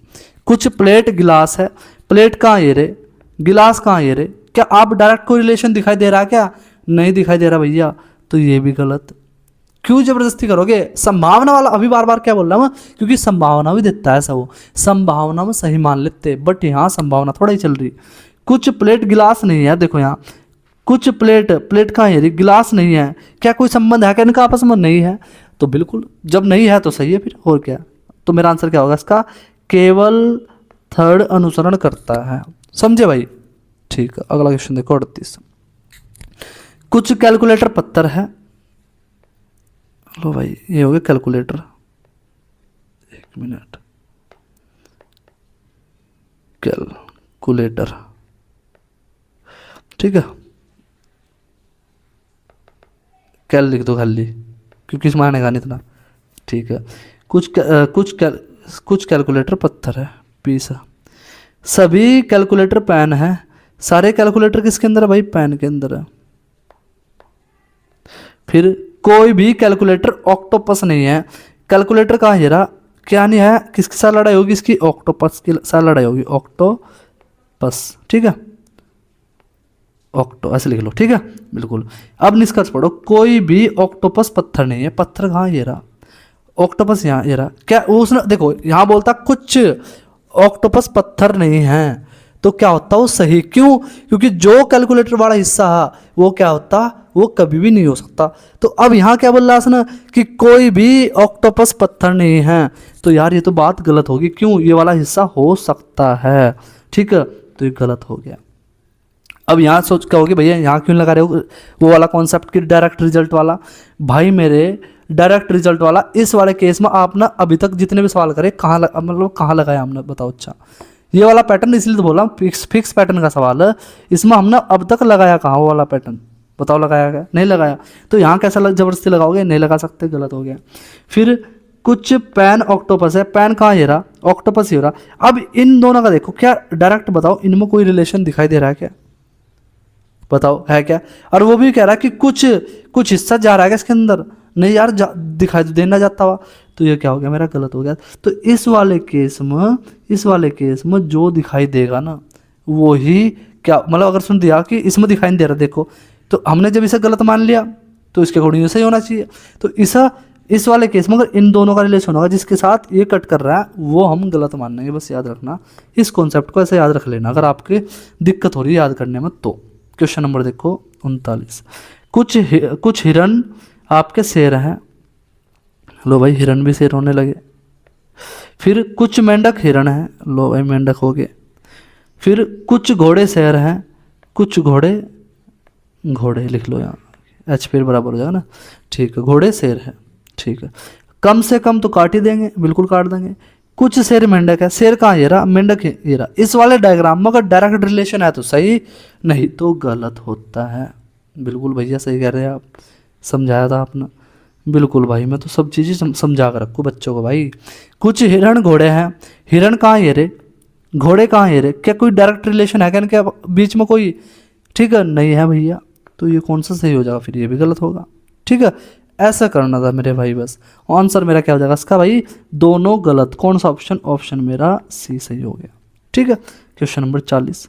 कुछ प्लेट गिलास है, प्लेट कहाँ ये रे, गिलास कहाँ ये रे, क्या आप डायरेक्ट कोई रिलेशन दिखाई दे रहा है क्या, नहीं दिखाई दे रहा भैया, तो ये भी गलत। क्यों जबरदस्ती करोगे, संभावना वाला अभी बार बार क्या बोल रहा हूँ, क्योंकि संभावना भी देता है ऐसा, वो संभावना में सही मान लेते, बट यहाँ संभावना थोड़ा ही चल रही। कुछ प्लेट गिलास नहीं है, देखो यहाँ कुछ प्लेट कहाँ है, गिलास नहीं है, क्या कोई संबंध है क्या इनका आपस में, नहीं है, तो बिल्कुल जब नहीं है तो सही है फिर, और क्या। तो मेरा आंसर क्या होगा इसका, केवल थर्ड अनुसरण करता है, समझे भाई, ठीक है। अगला क्वेश्चन देखो 38। कुछ कैलकुलेटर पत्थर है, लो भाई ये हो गया कैलकुलेटर, एक मिनट, कैलकुलेटर, ठीक है, कैल लिख दो खाली, क्योंकि इसमें आने का नहीं इतना, ठीक है। कुछ कैलकुलेटर पत्थर है, पीस है। सभी कैलकुलेटर पेन है, सारे कैलकुलेटर किसके अंदर है भाई, पेन के अंदर है। फिर कोई भी कैलकुलेटर ऑक्टोपस नहीं है, कैलकुलेटर कहाँ है रहा, क्या नहीं है, किसके साथ लड़ाई होगी इसकी, ऑक्टोपस के साथ लड़ाई होगी, ऑक्टोपस, ठीक है, ऑक्टो ऐसे लिख लो, ठीक है, बिल्कुल। अब निष्कर्ष पढ़ो, कोई भी ऑक्टोपस पत्थर नहीं है, पत्थर कहाँ ये रहा, ऑक्टोपस यहाँ ये रहा, क्या उसने देखो यहाँ बोलता कुछ ऑक्टोपस पत्थर नहीं है, तो क्या होता वो सही, क्यों, क्योंकि जो कैलकुलेटर वाला हिस्सा है वो क्या होता, वो कभी भी नहीं हो सकता। तो अब यहाँ क्या बोल रहा है उसने कि कोई भी ऑक्टोपस पत्थर नहीं है, तो यार ये तो बात गलत होगी, क्यों, ये वाला हिस्सा हो सकता है, ठीक है, तो ये गलत हो गया। अब यहाँ सोच कहोगे भैया यहाँ क्यों लगा रहे हो वो वाला कॉन्सेप्ट की डायरेक्ट रिजल्ट वाला, भाई मेरे डायरेक्ट रिजल्ट वाला इस वाले केस में आप ना अभी तक जितने भी सवाल करे मतलब कहाँ लगाया हमने, बताओ। अच्छा ये वाला पैटर्न इसलिए तो बोला फिक्स पैटर्न का सवाल है, इसमें हमने अब तक लगाया कहाँ वो वाला पैटर्न, बताओ लगाया क्या, नहीं लगाया। तो यहाँ कैसा जबरदस्ती लगाओगे, नहीं लगा सकते, गलत हो गया। फिर कुछ पेन ऑक्टोपस है, पेन कहाँ ये रहा, ऑक्टोपस ही हो रहा। अब इन दोनों का देखो, क्या डायरेक्ट बताओ इनमें कोई रिलेशन दिखाई दे रहा है क्या, बताओ है क्या। और वो भी कह रहा है कि कुछ कुछ हिस्सा जा रहा है इसके अंदर, नहीं यार दिखाई तो देना जाता हुआ, तो ये क्या हो गया, मेरा गलत हो गया। तो इस वाले केस में जो दिखाई देगा ना वो ही क्या, मतलब अगर सुन दिया कि इसमें दिखाई नहीं दे रहा देखो, तो हमने जब इसे गलत मान लिया तो इसके अकॉर्डिंग सही होना चाहिए। तो इस वाले केस में अगर इन दोनों का रिलेशन होगा जिसके साथ ये कट कर रहा है वो हम गलत मान लेंगे। बस याद रखना इस कॉन्सेप्ट को, ऐसे याद रख लेना अगर आपकी दिक्कत हो रही है याद करने में तो। क्वेश्चन नंबर देखो 39। कुछ हिरन आपके शेर हैं, लो भाई हिरन भी शेर होने लगे। फिर कुछ मेंढक हिरन हैं, लो भाई मेंढक हो गए। फिर कुछ घोड़े शेर हैं, कुछ घोड़े घोड़े लिख लो यहाँ, एच फिर बराबर हो जाएगा ना, ठीक है घोड़े शेर है, ठीक है। कम से कम तो काट ही देंगे, बिल्कुल काट देंगे। कुछ शेर मेंढक है, शेर कहाँ ये रहा, मेंढक ये रहा। इस वाले डायग्राम में अगर डायरेक्ट रिलेशन है तो सही, नहीं तो गलत होता है। बिल्कुल भैया सही कह रहे हैं आप, समझाया था आपने बिल्कुल भाई, मैं तो सब चीज़ें समझा कर रखूँ बच्चों को भाई। कुछ हिरण घोड़े हैं, हिरण कहाँ ये रे, घोड़े कहाँ ये रे, क्या कोई डायरेक्ट रिलेशन है क्या इनके बीच में कोई, ठीक है नहीं है भैया, तो ये कौन सा सही हो जाएगा, फिर ये भी गलत होगा, ठीक है। ऐसा करना था मेरे भाई, बस आंसर मेरा क्या हो जाएगा इसका भाई, दोनों गलत। कौन सा ऑप्शन, ऑप्शन मेरा सी सही हो गया, ठीक है। क्वेश्चन नंबर 40,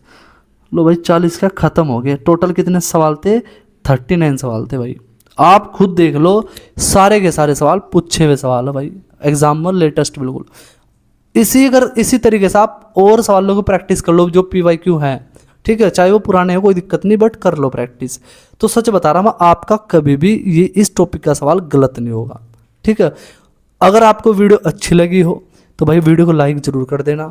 लो भाई 40 का ख़त्म हो गया। टोटल कितने सवाल थे, 39 सवाल थे भाई। आप खुद देख लो, सारे के सारे सवाल पूछे हुए सवाल है भाई, एग्जाम में लेटेस्ट बिल्कुल। इसी तरीके से आप और सवालों को प्रैक्टिस कर लो जो PYQ हैं, ठीक है, चाहे वो पुराने हो कोई दिक्कत नहीं, बट कर लो प्रैक्टिस। तो सच बता रहा मैं, आपका कभी भी ये इस टॉपिक का सवाल गलत नहीं होगा, ठीक है। अगर आपको वीडियो अच्छी लगी हो तो भाई वीडियो को लाइक ज़रूर कर देना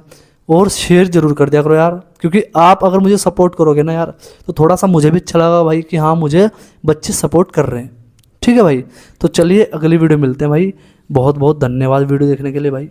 और शेयर जरूर कर दिया करो यार, क्योंकि आप अगर मुझे सपोर्ट करोगे ना यार तो थोड़ा सा मुझे भी अच्छा लगा भाई कि हाँ मुझे बच्चे सपोर्ट कर रहे हैं, ठीक है भाई। तो चलिए अगली वीडियो मिलते हैं भाई, बहुत बहुत धन्यवाद वीडियो देखने के लिए भाई।